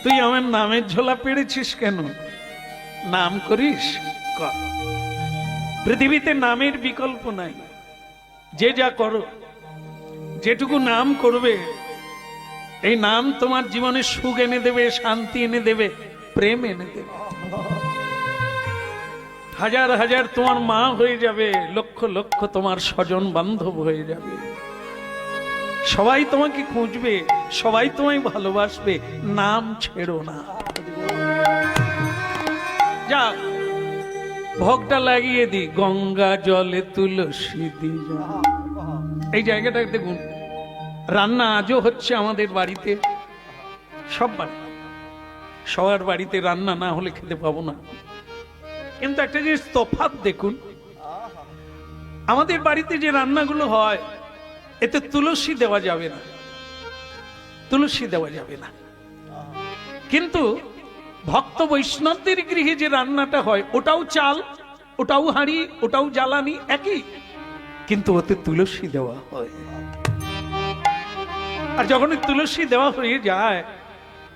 তুই আমার নামের ঝোলা পেড়েছিস কেন? নাম করিস কর। পৃথিবীতে নামের বিকল্প নাই। যে যা করো, যেটুকু নাম করবে, এই নাম তোমার জীবনে সুখ এনে দেবে, শান্তি এনে দেবে, প্রেম এনে দেবে। হাজার হাজার তোমার মা হয়ে যাবে, লক্ষ লক্ষ তোমার স্বজন বান্ধব হয়ে যাবে। সবাই তোমাকে খুঁজবে, সবাই তোমায় ভালোবাসবে। নাম ছেড়ো না। যা ভোগটা লাগিয়ে দি, গঙ্গা জলে তুলসী দি। এই জায়গাটা দেখুন, রান্না আজও হচ্ছে আমাদের বাড়িতে, সব বাড়ি, সবার বাড়িতে রান্না না হলে খেতে পাবো না। কিন্তু একটা জিনিস তফাৎ দেখুন, আমাদের বাড়িতে যে রান্নাগুলো হয়, এতে তুলসী দেওয়া যাবে না, তুলসী দেওয়া যাবে না। কিন্তু ভক্ত বৈষ্ণবদের গৃহে যে রান্নাটা হয়, ওটাও চাল, ওটাও হাঁড়ি, ওটাও জ্বালানি একই, কিন্তু ওতে তুলসী দেওয়া হয়। আর যখন তুলসী দেওয়া হয়ে যায়,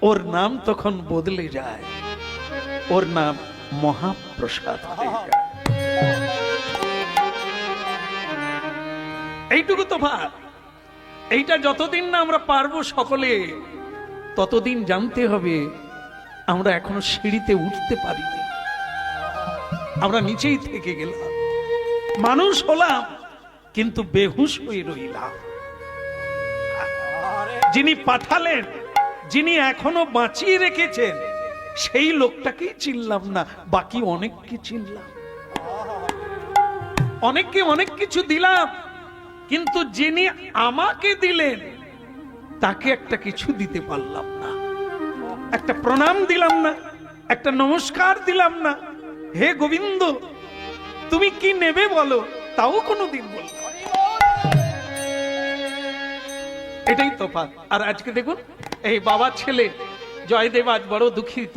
ওর নাম তখন বদলে যায়, ওর নাম মহাপ্রসাদ হয়ে যায়। এইটুকু তো ভাব। এইটা যতদিন না আমরা পারবো সকলে, ততদিন জানতে হবে আমরা এখনো সিঁড়িতে উঠতে পারিনি, আমরা নিচেই থেকে গেলাম। মানুষ হলাম কিন্তু বেহুশ হয়ে রইলাম। যিনি পাঠালেন, যিনি এখনো বাঁচিয়ে রেখেছেন, সেই লোকটাকেই চিনলাম না, বাকি অনেককে চিনলাম, অনেককে অনেক কিছু দিলাম, কিন্তু যিনি আমাকে দিলেন তাকে একটা কিছু দিতে পারলাম না। একটা প্রণাম দিলাম না, একটা নমস্কার দিলাম না। হে গোবিন্দ, তুমি কি নেবে বলো, তাও কোনোদিন বললাম। এটাই তফাৎ। আর আজকে দেখুন, এই বাবা ছেলে জয়দেব আজ বড় দুঃখিত,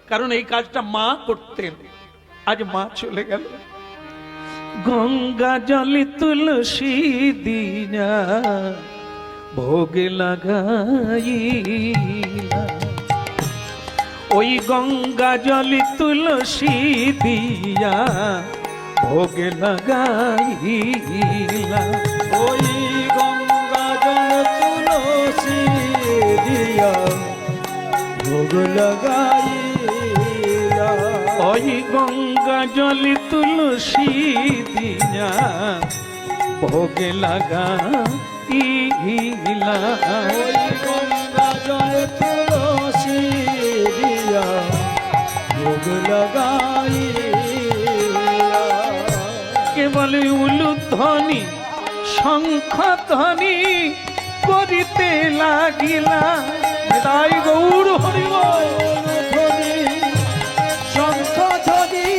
কারণ এই কাজটা মা করতেন, আজ মা চলে গেল। গঙ্গা জলে তুলসী দিনা ভোগ লাগাইলা, ওই গঙ্গা জলে তুলসী দিয়া ভোগ লাগাইলা, ওই গঙ্গা জল তুলসী দিয়া ভোগ লাগাইলা, ওই গঙ্গা জলে তুলসী দিয়া ভোগ লাগাইলা, ওই গঙ্গা জল তুলসী দিয়া ভোগ লাগাইলা, কেবল উলুধ্বনি শঙ্খধ্বনি করিতে লাগিলা। তাই গৌর হরিব ধ্বনি শঙ্খ ধ্বনি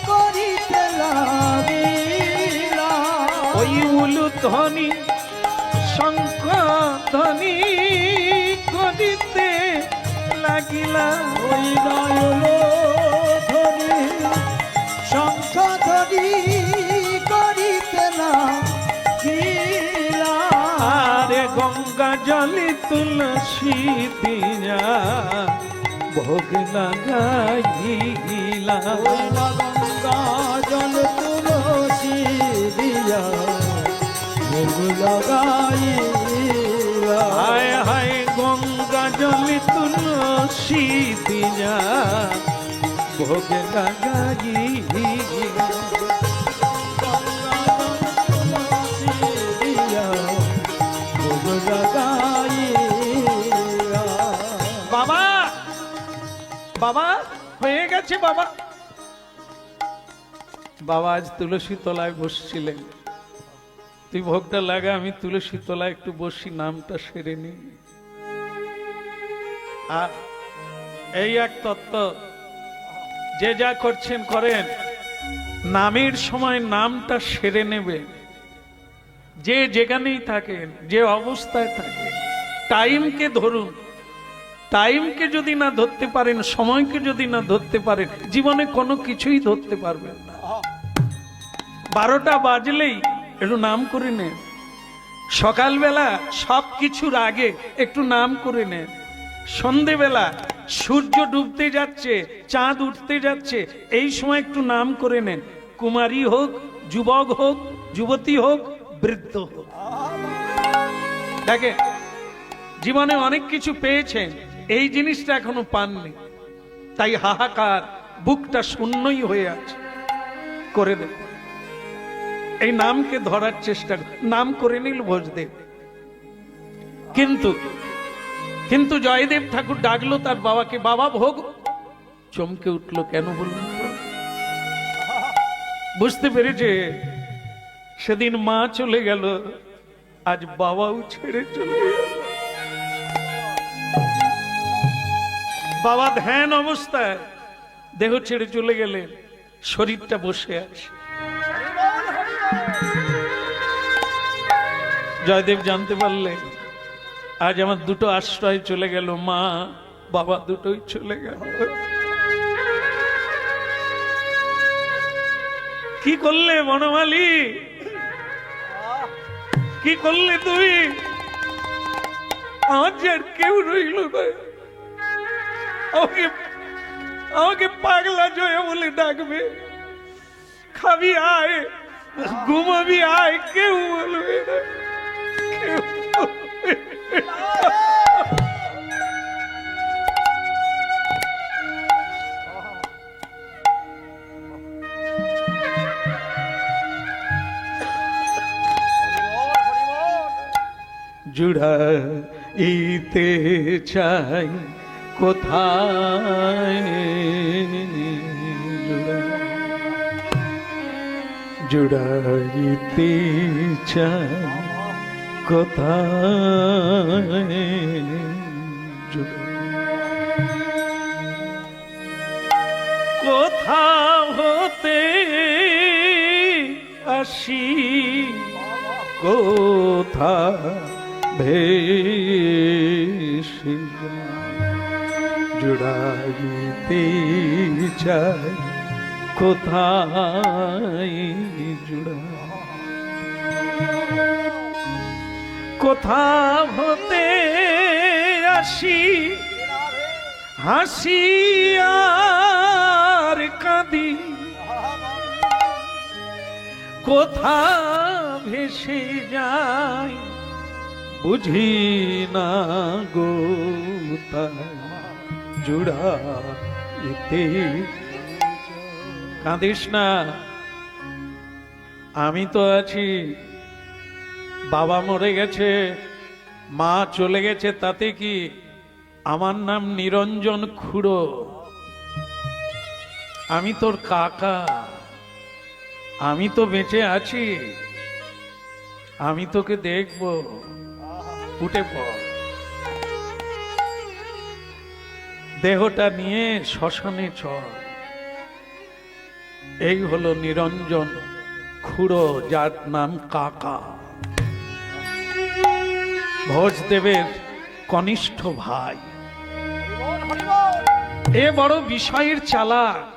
করিতে লাগিলা, ওই উলুধ্বনি শঙ্খধ্বনি করিতে লাগিলা, ওই নয়ন ধ্বনি শঙ্খ ধ্বনি করিতে লাগিলা, আরে গঙ্গা জলে তুলসী দিয়া ভোগ লাগাইলা, ওই গঙ্গা জল তুলসী দিয়া ভোগ লাগাইলা, হায় হায় গঙ্গা জলে তুলসী দিয়া ভোগ লাগাইলা। বাবা, বাবা হয়ে গেছে বাবা। বাবা আজ তুলসী তলায় বসছিলেন, তুই ভোগটা লাগা, আমি তুলসী তলায় একটু বসি, নামটা সেরে নি। আর এই এক তত্ত্ব, যে যা করছেন করেন, নামের সময় নামটা সেরে নেবে। যে যেখানেই থাকেন, যে অবস্থায় থাকেন, টাইমকে ধরুন। টাইমকে যদি না ধরতে পারেন, সময়কে যদি না ধরতে পারেন, জীবনে কোনো কিছুই ধরতে পারবেন না। 12টা বাজলেই একটু নাম করে নেন, সকালবেলা সব কিছুর আগে একটু নাম করে নেন। সন্ধেবেলা সূর্য ডুবতে যাচ্ছে, চাঁদ উঠতে যাচ্ছে, এই সময় একটু নাম করে নেন। কুমারী হোক, যুবক হোক, যুবতী হোক, বৃদ্ধ হোক। দেখেন, জীবনে অনেক কিছু পেয়েছেন, এই জিনিসটা এখনো পাননি, তাই হাহাকার, বুকটা শূন্যই হয়ে আছে। করে দেব, এই নামকে ধরার চেষ্টা, নাম করে নিল ভোজদেব। কিন্তু জয়দেব ঠাকুর ডাকলো তার বাবাকে, বাবা ভোগ। চমকে উঠলো, কেন বললেন তো? বুঝতে পেরেছে সেদিন মা চলে গেল, আজ বাবাও ছেড়ে চলে গেল। বাবা ধ্যান অবস্থায় দেহ ছেড়ে চলে গেলেন, শরীরটা বসে আছে। জয়দেব জানতে পারলেন আজ আমার দুটো আশ্রয় চলে গেল, মা বাবা দুটোই চলে গেল। কি করলে বনমালী, কি করলে তুই? আমার যে আর কেউ রইল না, আমাকে পাগলা জয়া বলে ডাকবে, খাবি আয়, ঘুমাবি আয়, কেউ বলবে না, কেউ বলবে না। জুড়াইতে চাই কোথায়, জুড়াইতে চাই কোথায়, কোথা হতে আসি, কোথা ভেসে জুড়াইতে চাই কোথায়, জুড়া কোথা হতে আসি, হাসি আর কাঁদি, কোথা ভেসে যায় বুঝি না গো, জুড়াইতে। কাঁদিস না, আমি তো আছি। বাবা মরে গেছে, মা চলে গেছে, তাতে কি? আমার নাম নিরঞ্জন খুড়ো, আমি তোর কাকা, আমি তো বেঁচে আছি, আমি তোকে দেখব, উঠে পড়। দেহটা নিয়ে শ্মশানে চল। এই হলো নিরঞ্জন খুড়ো, যার নাম কাকা, ভোজদেবের কনিষ্ঠ ভাই। এ বড় বিষয়ের চালাক।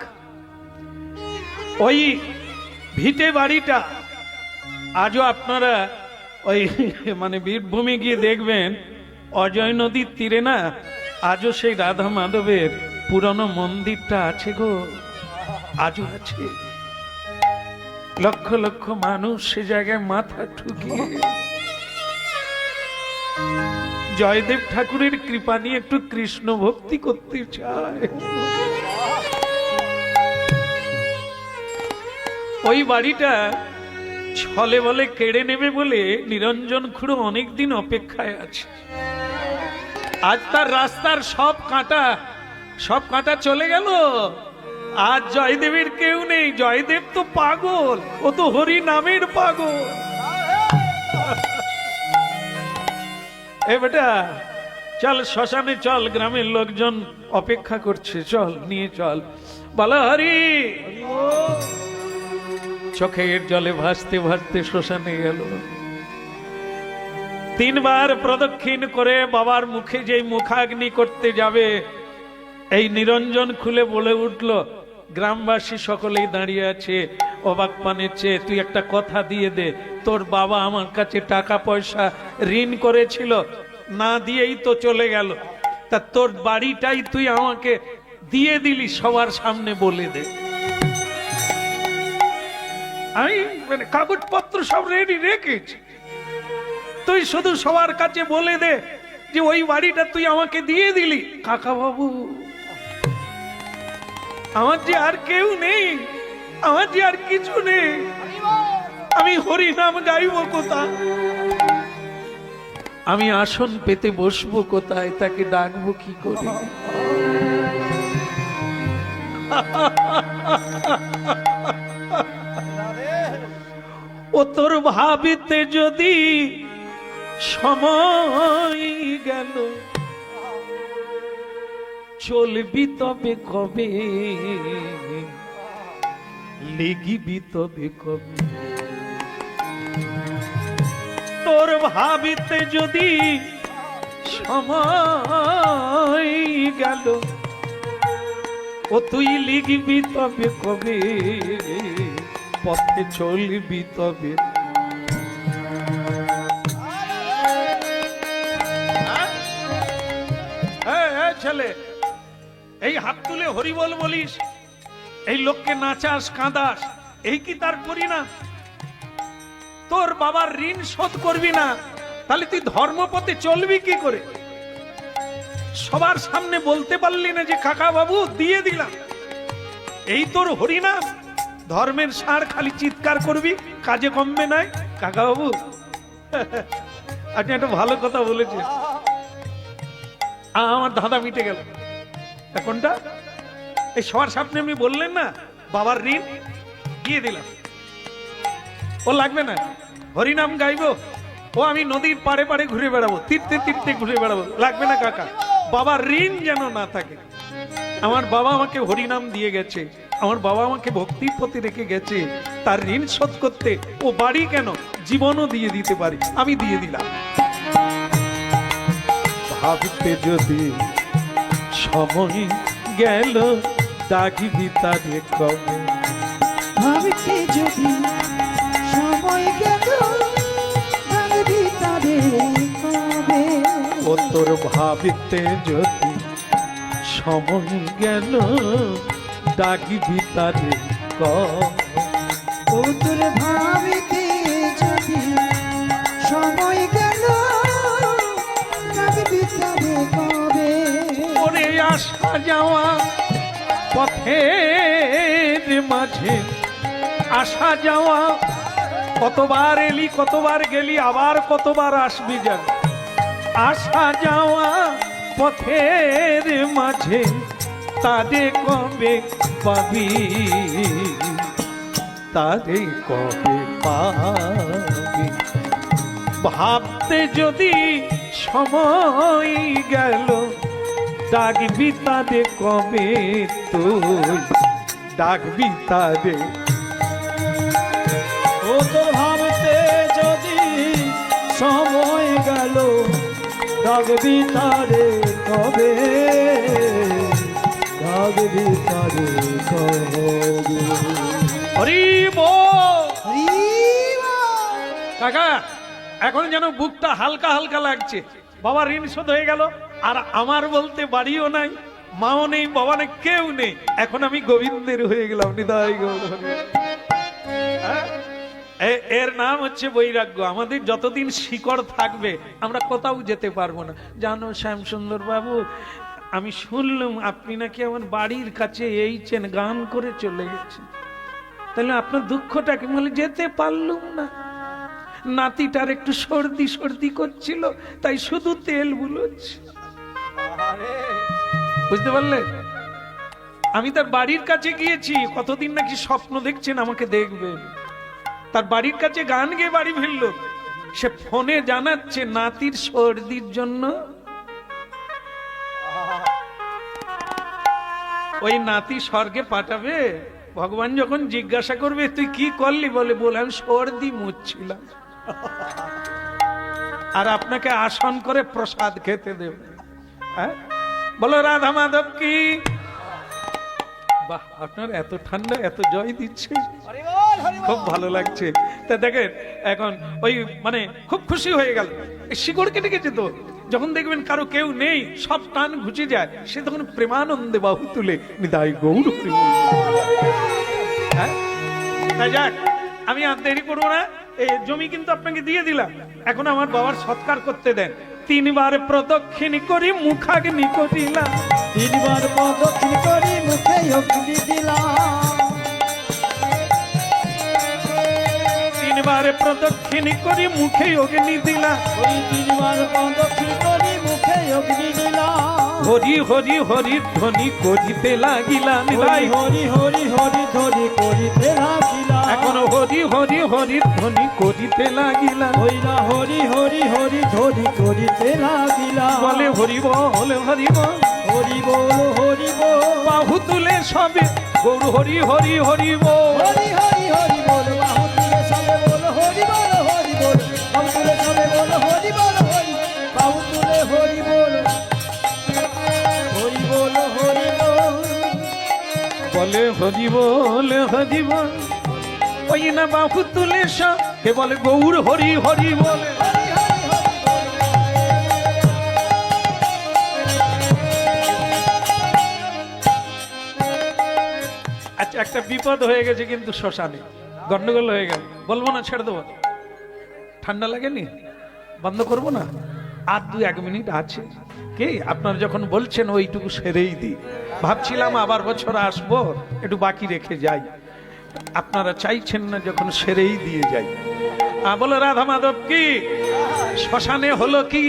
ওই ভিটে বাড়িটা আজও আপনারা ওই মানে বীরভূমে গিয়ে দেখবেন, অজয় নদীর তীরে না আজও সেই রাধা মাধবের পুরনো মন্দিরটা আছে গো, আজও আছে। লক্ষ লক্ষ মানুষ সে জায়গায় মাথা ঠুকিয়ে জয়দেব ঠাকুরের কৃপা নিয়ে একটু কৃষ্ণ ভক্তি করতে চায়। ওই বাড়িটা ছলে বলে কেড়ে নেবে বলে নিরঞ্জন খুড়ো অনেকদিন অপেক্ষায় আছে। আজ তার রাস্তার সব কাঁটা চলে গেল, আজ জয়দেবের কেউ নেই। জয়দেব তো পাগল, ও তো হরি নামের পাগল। এ বেটা চল শ্মশানে চল, গ্রামের লোকজন অপেক্ষা করছে, চল নিয়ে চল। বলো হরি। চোখের জলে ভাসতে ভাসতে শ্মশানে গেল। 3 বার প্রদক্ষিণ করে বাবার মুখে যেই মুখাগ্নি করতে যাবে, এই নিরঞ্জন খুলে বলে উঠল, গ্রামবাসী সকলেই দাঁড়িয়ে আছে, অবাক পানের চেয়ে তুই একটা কথা দিয়ে দে, তোর বাবা আমার কাছে টাকা পয়সা ঋণ করেছিল, না দিয়েই তো চলে গেল, তা তোর বাড়িটাই তুই আমাকে দিয়ে দিলি, সবার সামনে বলে দে। আমি মানে কাগজপত্র সব রেডি রেখেছি, তুই শুধু সবার কাছে বলে দে যে ওই বাড়িটা তুই আমাকে দিয়ে দিলি। কাকা বাবু, আমার যে আর কেউ নেই, আমার যে আর কিছু নেই, আমি হরি নাম গাইব কোথায়, আমি আসন পেতে বসবো কোথায়, তাকে ডাকবো কি করে? ও তোর ভাবিতে যদি সময় গেল, চলবি তবে কবে, লেগিবি তবে কবে? তোর ভাবিতে যদি সময় গেল, ও তুই লিখবি তবে কবে, পথে চলবি তবে। ছেলে, এই হাত তুলে হরি বল বলিস, এই লোককে নাচাস কাঁদাস, এই কি তার পরিণাম? তোর বাবার ঋণ শোধ করবি না, তাহলে তুই ধর্মপথে চলবি কি করে? সবার সামনে বলতে পারলি না যে কাকা বাবু দিয়ে দিলাম, এই তোর হরিনাম? ধর্মের সার খালি চিৎকার করবি, কাজে কমবে নাই। কাকা বাবু আপনি একটা ভালো কথা বলেছেন, আমার ধাঁধা মিটে গেল। কোনটা? এই সবার সামনে আপনি বললেন না বাবার ঋণ দিয়ে দিলাম, ও লাগবে না, হরিনাম গাইবো, ও আমি নদীর পাড়ে পাড়ে ঘুরে বেড়াবো, তীর্থে তীর্থে ঘুরে বেড়াবো, লাগবে না কাকা, বাবার ঋণ যেন না থাকে। আমার বাবা আমাকে হরিনাম দিয়ে গেছে, আমার বাবা আমাকে ভক্তির প্রতি রেখে গেছে, তার ঋণ শোধ করতে ও বাড়ি কেন, জীবনও দিয়ে দিতে পারি, আমি দিয়ে দিলাম। ভাবতে যদি সময় গেল, ডাকিবি তারে কবে? ভাবতে যদি সময় গেল, ডাকবি তারে কবে? ও তোর ভাবিতে যদি সময় গেল, ডাকিবি তারে কবে? ও তোর ভাবতে যদি সময় গেল, ডাকবি তারে কবে? ওরে আসা যাওয়া পথের মাঝে, আসা যাওয়া কতবার এলি কতবার গেলি, আবার কতবার আসবি যেন, আসা যাওয়া পথের মাঝে, তারে কবে পাবি, তারে কবে পাবি? ভাবতে যদি সময় গেল, ডাকবি তারে কবে, তুই ডাকবি তারে? ও তোর ভাবতে যদি সময় গেল, ডাকবি তারে কবে, ডাকবি তারে কবে? হরি বল। হরি বল। কাকা, এখন যেন বুকটা হালকা হালকা লাগছে, বাবা ঋণ শোধ হয়ে গেল, আর আমার বলতে বাড়িও নাই, মাও নেই, বাবা নেই, কেউ নেই, এখন আমি গোবিন্দের হয়ে গেলাম। নিতাই গৌর হরি। হ্যাঁ? এর নাম হচ্ছে বৈরাগ্য। আমাদের যতদিন শিকড় থাকবে আমরা কোথাও যেতে পারবো না। জানো শ্যামসুন্দর বাবু, আমি শুনলাম আপনি নাকি আমার বাড়ির কাছে এইছেন, গান করে চলে গেছেন, তাহলে আপনার দুঃখটা কি? বলে যেতে পারলুম না, নাতিটার একটু সর্দি সর্দি করছিল, তাই শুধু তেল বুলোচ্ছে। বুঝতে পারলে? আমি তার বাড়ির কাছে গিয়েছি, কতদিন নাকি স্বপ্ন দেখছেন আমাকে দেখবেন, তার বাড়ির কাছে গান গেয়ে বাড়ি ফিরল, সে ফোনে জানাচ্ছে নাতির সর্দির জন্য ওই নাতি স্বর্গে পাঠাবে। ভগবান যখন জিজ্ঞাসা করবে তুই কি করলি, বলে আমি সর্দি মুছছিলাম, আর আপনাকে আসন করে প্রসাদ খেতে দেবে। হ্যাঁ, বলো রাধা মাধব কি। বাহ, আপনার এত ঠান্ডা, এত জয় দিচ্ছে। খুব ভালো লাগছে। তা দেখেন এখন ওই মানে খুব খুশি হয়ে গেল, শিকড় কেটে গেছে তো, যখন দেখবেন কারো কেউ নেই সব টান ঘুচে যায়, সে তখন প্রেমানন্দে বাহু তুলে নিতাই গৌর হরি বল। হ্যাঁ তাই যাক, আমি আর দেরি করবো না, এই জমি কিন্তু আপনাকে দিয়ে দিলাম, এখন আমার বাবার সৎকার করতে দেন। 3 বার প্রদক্ষিণ করি মুখাগ্নি করিলাম, 3 বার প্রদক্ষিণ করি মুখে অগ্নি দিলাম, 3 বার প্রদক্ষিণ করি মুখে অগ্নি দিলাম, ওই 3 বার প্রদক্ষিণ করি মুখে অগ্নি দিলাম। হরি হরি হরি ধ্বনি করিতে লাগিলাম, হরি হরি হরি হরি ধ্বনি করিতে লাগিলাম, এখন হরি হরি হরি ধ্বনি করিতে লাগিলাম, হইলা হরি হরি হরি ধ্বনি করিতে লাগিলাম। বলে হরি বল হরি বল, হরি বল হরি বল, বাহু তুলে সবে গৌর হরি হরি হরি বল। হরি হরি হরি বল, বাহু তুলে সবে বল হরি বল হরি বল, বাহু তুলে সবে বল হরি বল হরি, বাহু তুলে হরি বল হরি বল হরি বল। বলে হরি বল হরি বল, ওই না বাহু তুলে সবে বলে গৌর হরি হরি বলে। আচ্ছা একটা বিপদ হয়ে গেছে কিন্তু শ্মশানে, গন্ডগোল হয়ে গেল, বলবো না ছেড়ে দেবো? ঠান্ডা লাগেনি? বন্ধ করবো না? আর 2-1 মিনিট আছে। কে আপনার যখন বলছেন ওইটুকু সেরেই দিই, ভাবছিলাম আবার বছর আসবো একটু বাকি রেখে যাই, আপনারা চাইছেন না যখন সেরেই দিয়ে যাই। বলো রাধা মাধব কি শ্মশানে হলো কি?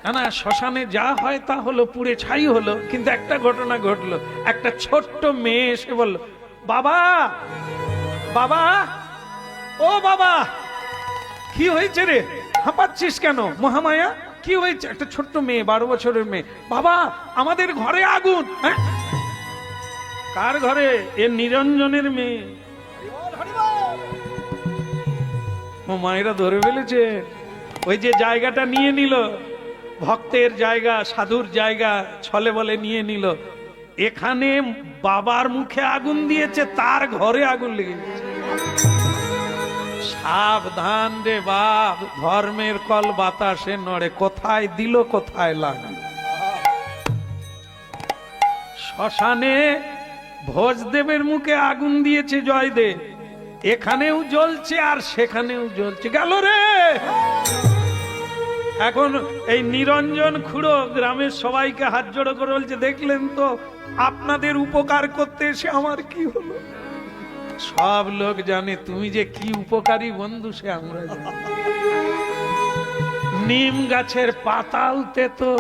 না না, শ্মশানে যা হয় তা হলো, পুড়ে ছাই হলো, কিন্তু একটা ঘটনা ঘটলো। একটা ছোট্ট মেয়ে এসে বলল, বাবা বাবা ও বাবা, কি হয়েছে রে, হাঁপাচ্ছিস কেন? মহামায়া কি হয়েছে? একটা ছোট্ট মেয়ে, 12 বছরের মেয়ে, বাবা আমাদের ঘরে আগুন। হ্যাঁ কার ঘরে? এ নিরঞ্জনের মেয়ে। মায়েরা ধরে ফেলেছে, ওই যে জায়গাটা নিয়ে নিল, ভক্তের জায়গা, সাধুর জায়গা, ছলে বলে নিয়ে নিল, এখানে বাবার মুখে আগুন দিয়েছে, তার ঘরে আগুন লেগে গেছে। সাবধান রে বাপ, ধর্মের কল বাতাসে নড়ে, কোথায় দিল কোথায় লাগলো। শ্মশানে ভোজদেবের মুখে আগুন দিয়েছে জয়দেব, এখানেও জ্বলছে আর সেখানেও জ্বলছে, গেল রে। এখন এই নিরঞ্জন খুড়ো গ্রামের সবাইকে হাত জোড়ো করে বলছে, দেখলেন তো আপনাদের উপকার করতে এসে আমার কি হলো। সব লোক জানে তুমি যে কি উপকারী বন্ধু, সে আমরা জানি। নিম গাছের পাতাও তেতো,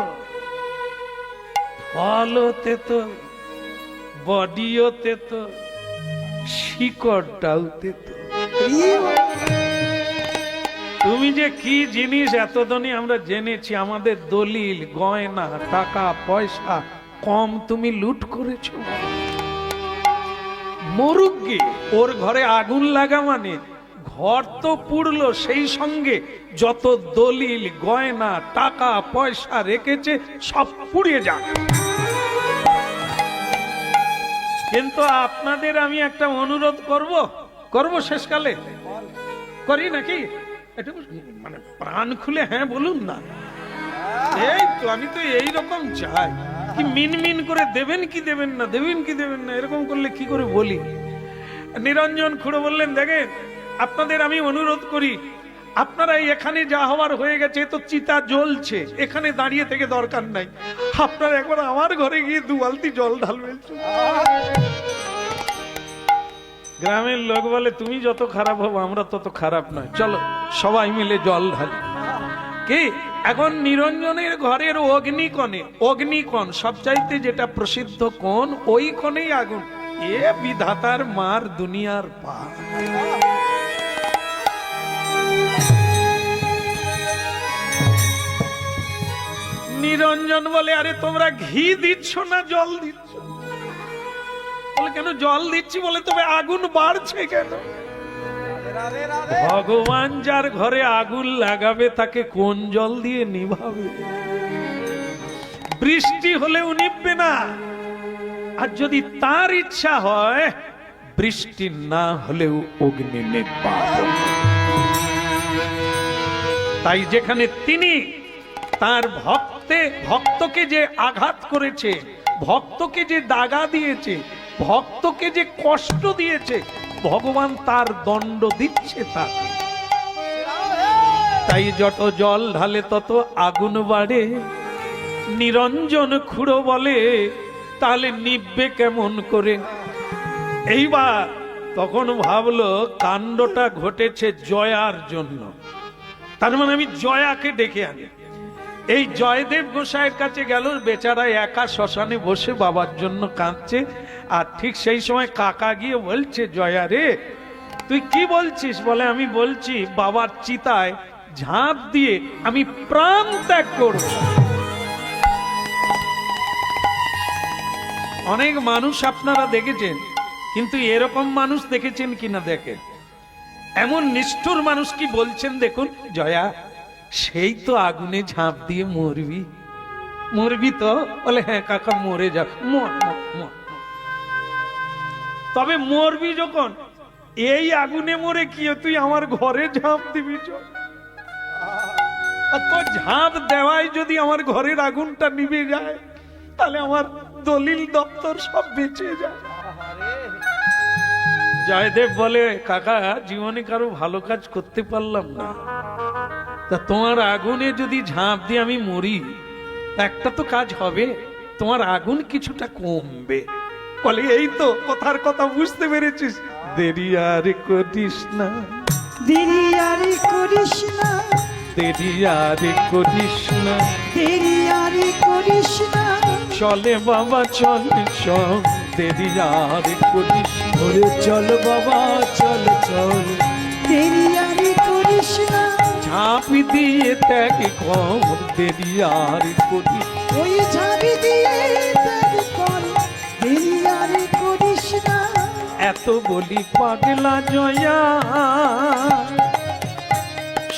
ফলও তেতো, বডিও তেতো, শিকড়টাও তেতো। তুমি যে কি জিনিস এতদিনই আমরা জেনেছি, আমাদের দলিল গয়না টাকা পয়সা কম তুমি লুট করেছো। মরুগে ওর ঘরে আগুন লাগা মানে ঘর তো পুড়লো, সেই সঙ্গে যত দলিল গয়না টাকা পয়সা রেখেছে সব পুড়িয়ে যাক। কিন্তু আপনাদের আমি একটা অনুরোধ করব শেষকালে, করি নাকি? একটু মানে প্রাণ খুলে হ্যাঁ বলুন না। এই তো আমি তো এইরকম চাই, কি মিনমিন করে দেবেন কি দেবেন না, দেবেন কি দেবেন না, এরকম করলে কি করে বলি। নিরঞ্জন খুড়ো বললেন, দেখেন আপনাদের আমি অনুরোধ করি, আপনারা এখানে যা হওয়ার হয়ে গেছে, তো চিতা জ্বলছে, এখানে দাঁড়িয়ে থেকে দরকার নাই, আপনারা একবার আমার ঘরে গিয়ে 2 বালতি জল ঢালবেন। গ্রামের লোক বলে, তুমি যত খারাপ হবো আমরা তত খারাপ নয়, চলো সবাই মিলে জল ঢালি। কি এখন নিরঞ্জনের ঘরের অগ্নিকণ সবচাইতে যেটা প্রসিদ্ধ কোণ, ওই কোণেই আগুন। এ বিধাতার মার দুনিয়ার পা। নিরঞ্জন বলে, আরে তোমরা ঘি দিচ্ছ না জল দিচ্ছ? বলে কেন জল দিচ্ছি? বলে তবে আগুন বাড়ছে কেন? ভগবান যার ঘরে আগুন লাগাবে তাকে কোন জল দিয়ে নিভাবে? বৃষ্টি হলেও নিববে না, আর যদি তার ইচ্ছা হয় বৃষ্টি না হলেও অগ্নি নির্বাপন। তাই যেখানে তিনি তার ভক্তকে যে আঘাত করেছে, ভক্তকে যে দাগা দিয়েছে, ভক্তকে যে কষ্ট দিয়েছে, ভগবান তার দণ্ড দিচ্ছে তাকে। তাই যত জল ঢালে তত আগুন বাড়ে। নিরঞ্জন খুড়ো বলে তাহলে নিববে কেমন করে? এইবার তখন ভাবলো কাণ্ডটা ঘটেছে জয়ার জন্য, তার মানে আমি জয়াকে ডেকে আনি। এই জয়দেব গোসাইয়ের কাছে গেল, বেচারা একা শ্মশানে বসে বাবার জন্য কাঁদছে। আর ঠিক সেই সময় কাকা গিয়ে বলছে, জয়া রে তুই কি বলছিস? বলে আমি বলছি বাবার চিতায় ঝাঁপ দিয়ে আমি প্রাণ ত্যাগ করব। অনেক মানুষ আপনারা দেখেছেন, কিন্তু এরকম মানুষ দেখেছেন কিনা দেখেন। এমন নিষ্ঠুর মানুষ কি বলছেন দেখুন, জয়া সেই তো আগুনে ঝাঁপ দিয়ে মরবি, মরবি তো? বলে হ্যাঁ কাকা মরে যা, মর মর মর। তবে মরবি যখন, এই আগুনে মরে কি তুই আমার ঘরে ঝাঁপ দিবি? তো ঝাঁপ দেওয়ায় যদি আমার ঘরের আগুনটা নিভে যায়, তাহলে আমার দলিল দপ্তর সব বেঁচে যায়। জয়দেব বলে কাকা জীবনে কারো ভালো কাজ করতে পারলাম না, তা তোমার আগুনে যদি ঝাঁপ দিয়ে আমি মরি, একটা তো কাজ হবে, তোমার আগুন কিছুটা কমবে। বলে এই তো কথার কথা বুঝতে পেরেছিস, দেরি আর করিস না, দেরি আর করিস না, দেরি আর করিস না, দেরি আর করিস না, চলে বাবা চলে চল, দেরি আর করিস না। ওরে চল বাবা চল চল, দেরি আর করিস না, ঝাঁপি দিয়ে ত্যাগ কর, দেরি আর করিস। ওই ঝাঁপি দিয়ে ত্যাগ কর, দেরি আর করিস না। এত বলি পাগলা জয়া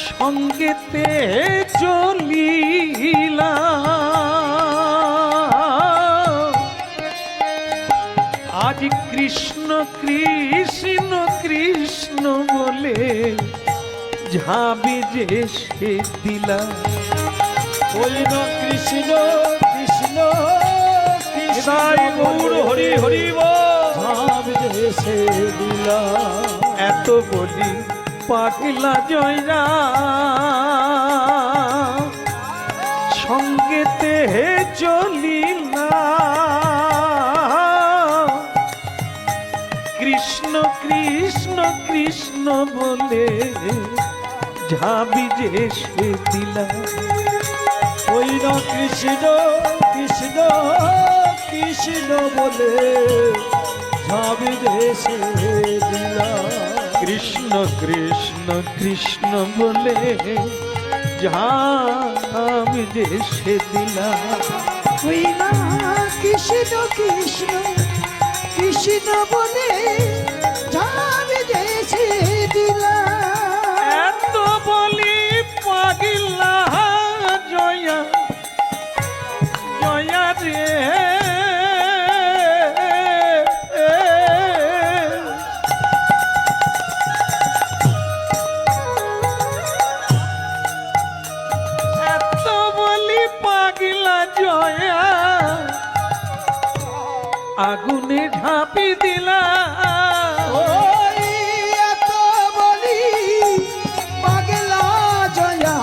সঙ্গেতে চলিলা, আজ কৃষ্ণ কৃষ্ণ কৃষ্ণ বলে ঝাঁপি যে সে দিলা। ওই ন কৃষ্ণ কৃষ্ণ হৃদয় গৌর হরি হরি বল। ঝাঁপ দেশে দিলা, এত বলি পাগলা জয়া সঙ্গেতে চলিলা, কৃষ্ণ কৃষ্ণ কৃষ্ণ বলে ঝাঁপি যে সে দিলা। ওই ন কৃষ্ণ কৃষ্ণ কৃষ্ণ বলে ঝাঁপ দেশে দিলা, কৃষ্ণ কৃষ্ণ কৃষ্ণ বলে ঝাঁপি যে সে দিলা। ওই না কৃষ্ণ কৃষ্ণ কৃষ্ণ বলে ঝাঁপি দেশে দিলা। এত বলি পাগলা জয়া জয়া রে, এত বলি পাগলা জয়া আগুনে ঝাঁপি দিলা। ওই এত বলি পাগলা জয়া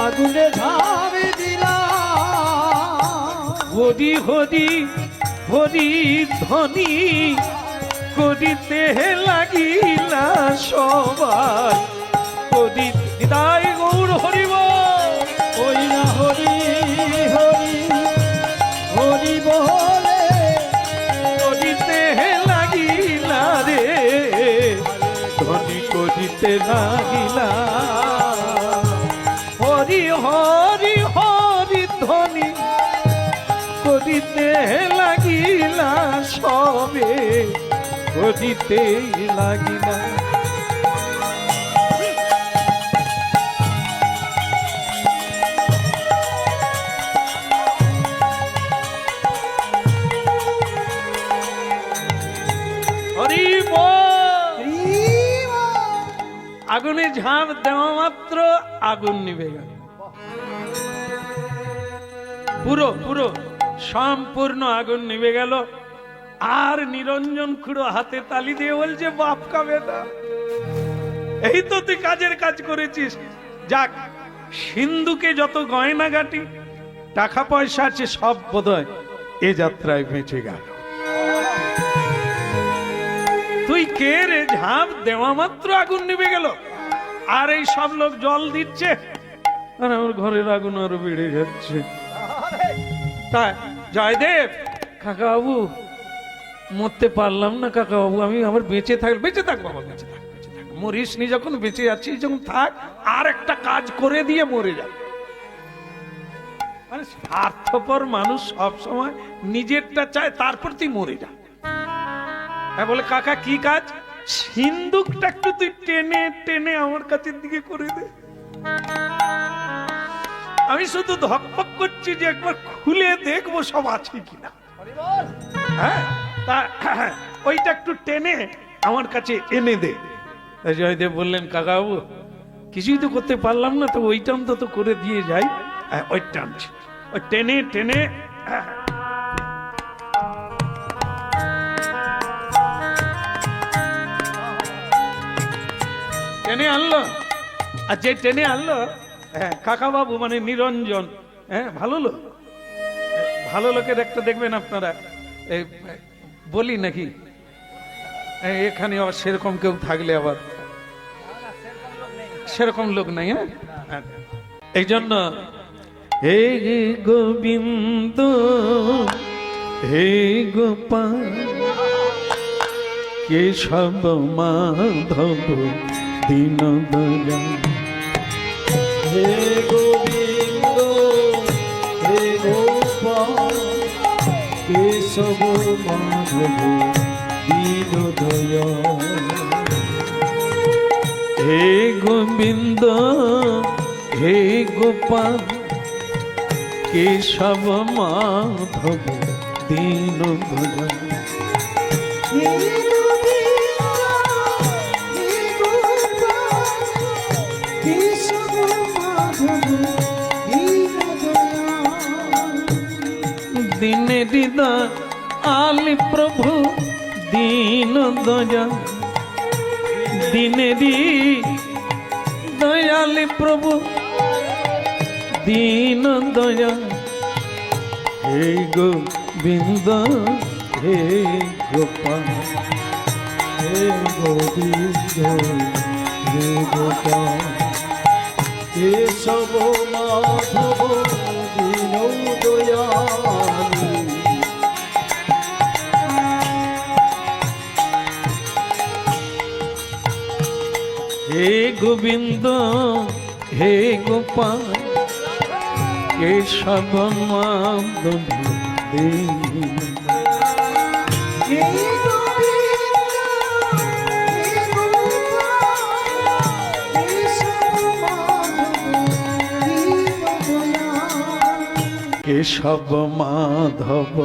আগুনে ঝাঁপ দিলা, হরি হরি হরি ধ্বনি করিতে লাগিলা সবাই, করি হৃদয় গৌর হরি বল। ওই না হরি হরি হরি বলে করিতে লাগিলা রে, ধ্বনি করিতে লাগিলা, হরি হরি হরি ধ্বনি করিতে লাগিলা সবে, করিতে লাগিলা। আগুনে ঝাঁপ দেওয়া মাত্র আগুন নিভে গেল, পুরো পুরো সম্পূর্ণ আগুন নিভে গেল। আর নিরঞ্জন খুড়ো হাতে তালি দিয়ে বলছে, বাপ কা বেটা, এই তো তুই কাজের কাজ করেছিস। যাক, সিন্ধুকে যত গয়নাগাটি টাকা পয়সা আছে সব বোধহয় এ যাত্রায় বেঁচে গেল। তুই কে রে, ঝাঁপ দেওয়া মাত্র আগুন নিভে গেল, আর এই সব লোক জল দিচ্ছে, আর আমার ঘরের আগুন আরো বেড়ে যাচ্ছে। তাই জয়দেব, কাকা বাবু মরতে পারলাম না কাকা বাবু, আমি আমার বেঁচে থাক, বেঁচে থাক বাবা, বেঁচে থাক, বেঁচে থাক, মরিস নি যখন, বেঁচে আছিস যখন থাক, আর একটা কাজ করে দিয়ে মরে যা। মানে স্বার্থপর মানুষ সব সময় নিজেরটা চায়, তারপর তুই মরে যা। হ্যাঁ বলে, কাকা কি কাজ? সিন্দুকটা একটু তুই টেনে টেনে আমার কাছের দিকে করে দে, আমি শুধু ধকপক করছি যে একবার খুলে দেখবো সব আছে কিনা। হ্যাঁ, তা ওইটা একটু টেনে আমার কাছে এনে দে। জয়দেব বললেন, কাকা বাবু কিছুই তো করতে পারলাম না, তো ওইটা অন্তত করে দিয়ে যাই। ওইটা আনছি, ওই টেনে টেনে টেনে আনলো। আর যে টেনে আনলো, হ্যাঁ কাকা বাবু মানে নিরঞ্জন, হ্যাঁ ভালো লোক, ভালো লোকের একটা দেখবেন আপনারা, বলি নাকি এখানে আবার সেরকম কেউ থাকলে আবার সেরকম লোক নাই। হ্যাঁ, এই জন্য হে গোবিন্দ হে গোপাল কেশব মাধব দীন দয়াল, হে গোবিন্দ হে গোপাল কেশব মাধব দীন দয়াল, হে গোবিন্দ হে গোপাল কেশব মাধব দীন দয়াল, হে গোবিন্দ হে গোপাল কেশব মাধব দীন দয়াল, দিনে হৃদয় আলি প্রভু দীন দয়াল, দিনেরি দয়ালি প্রভু দীন দয়াল, হে গোবিন্দ হে গোপাল হে গোবিন্দ হে গোপাল কেশব মাধব দীন দয়াল, হে গোবিন্দ হে গোপাল কেশব মাধব দীন, হে গোবিন্দ হে গোপাল কেশব মাধব দীন দয়াল, কেশব মাধব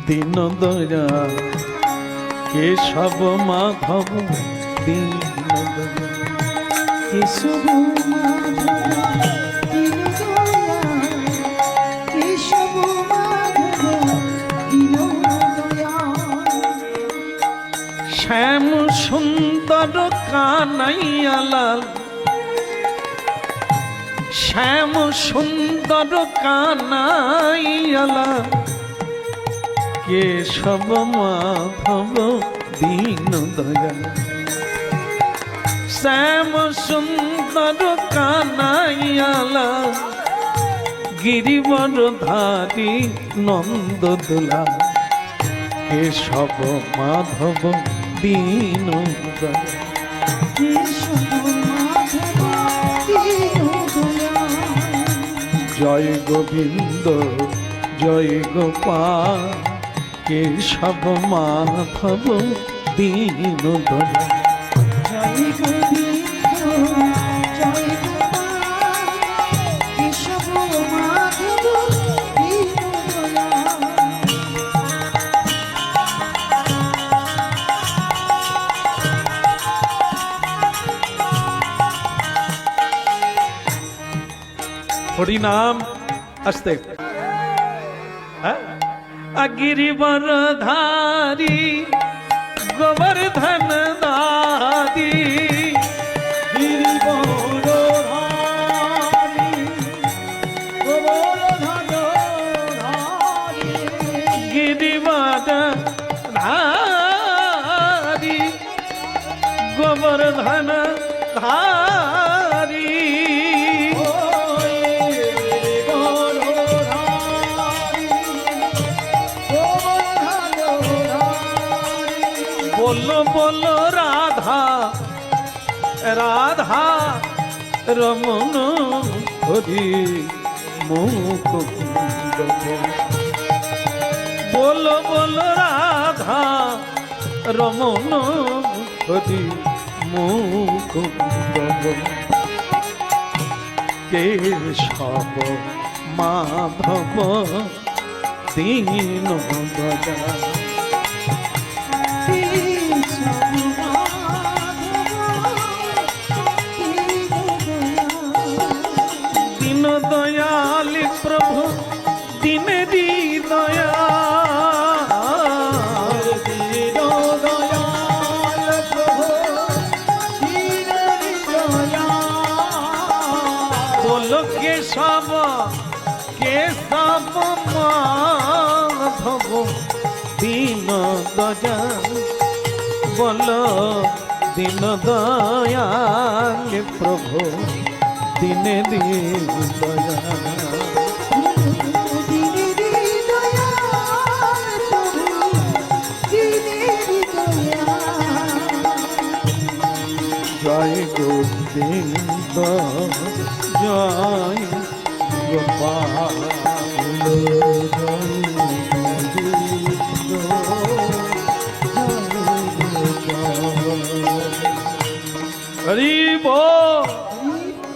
দীন দয়াল, কেশব মাধব দীন দয়াল, কেশব মাধব দীন দয়াল, কেশব মাধব দীন দয়াল, শ্যাম সুন্দর কানাইয়ালাল, শ্যাম সুন্দর কানাইয়ালাল, কেশব মাধব দীন দয়াল, শ্যাম সুন্দর কানাইয়ালাল, গিরিবর ধারী নন্দ দোলা, কেশব মাধব দীন দয়াল, কেশব মাধব দীন দয়াল, জয় গোবিন্দ জয় গোপাল কেশব মাধব দীন দয়াল, জয় গোবিন্দ জয় গোপাল কেশব মাধব দীন দয়াল, হরি নাম আসতে হ্যাঁ गिरिवर धारी गोवर्धन दादी गिरिवर धारी गोवर्धन धारी गिरिवर धारी गोवर्धन धारी बोलो बोलो राधा राधा रमन हरि मुकुंद बोलो बोलो राधा रमन हरि मुकुंद केशव माधव दीन दयाल दीन दयाल प्रभु दीन दी दयाल दीन दयाल प्रभु दीन दयाल बोलो केशव केशव माधव दीन दयाल बोलो दीन दयाल प्रभु दीन दीन दयाल जय गोविंद जय गोपाल हरि बोल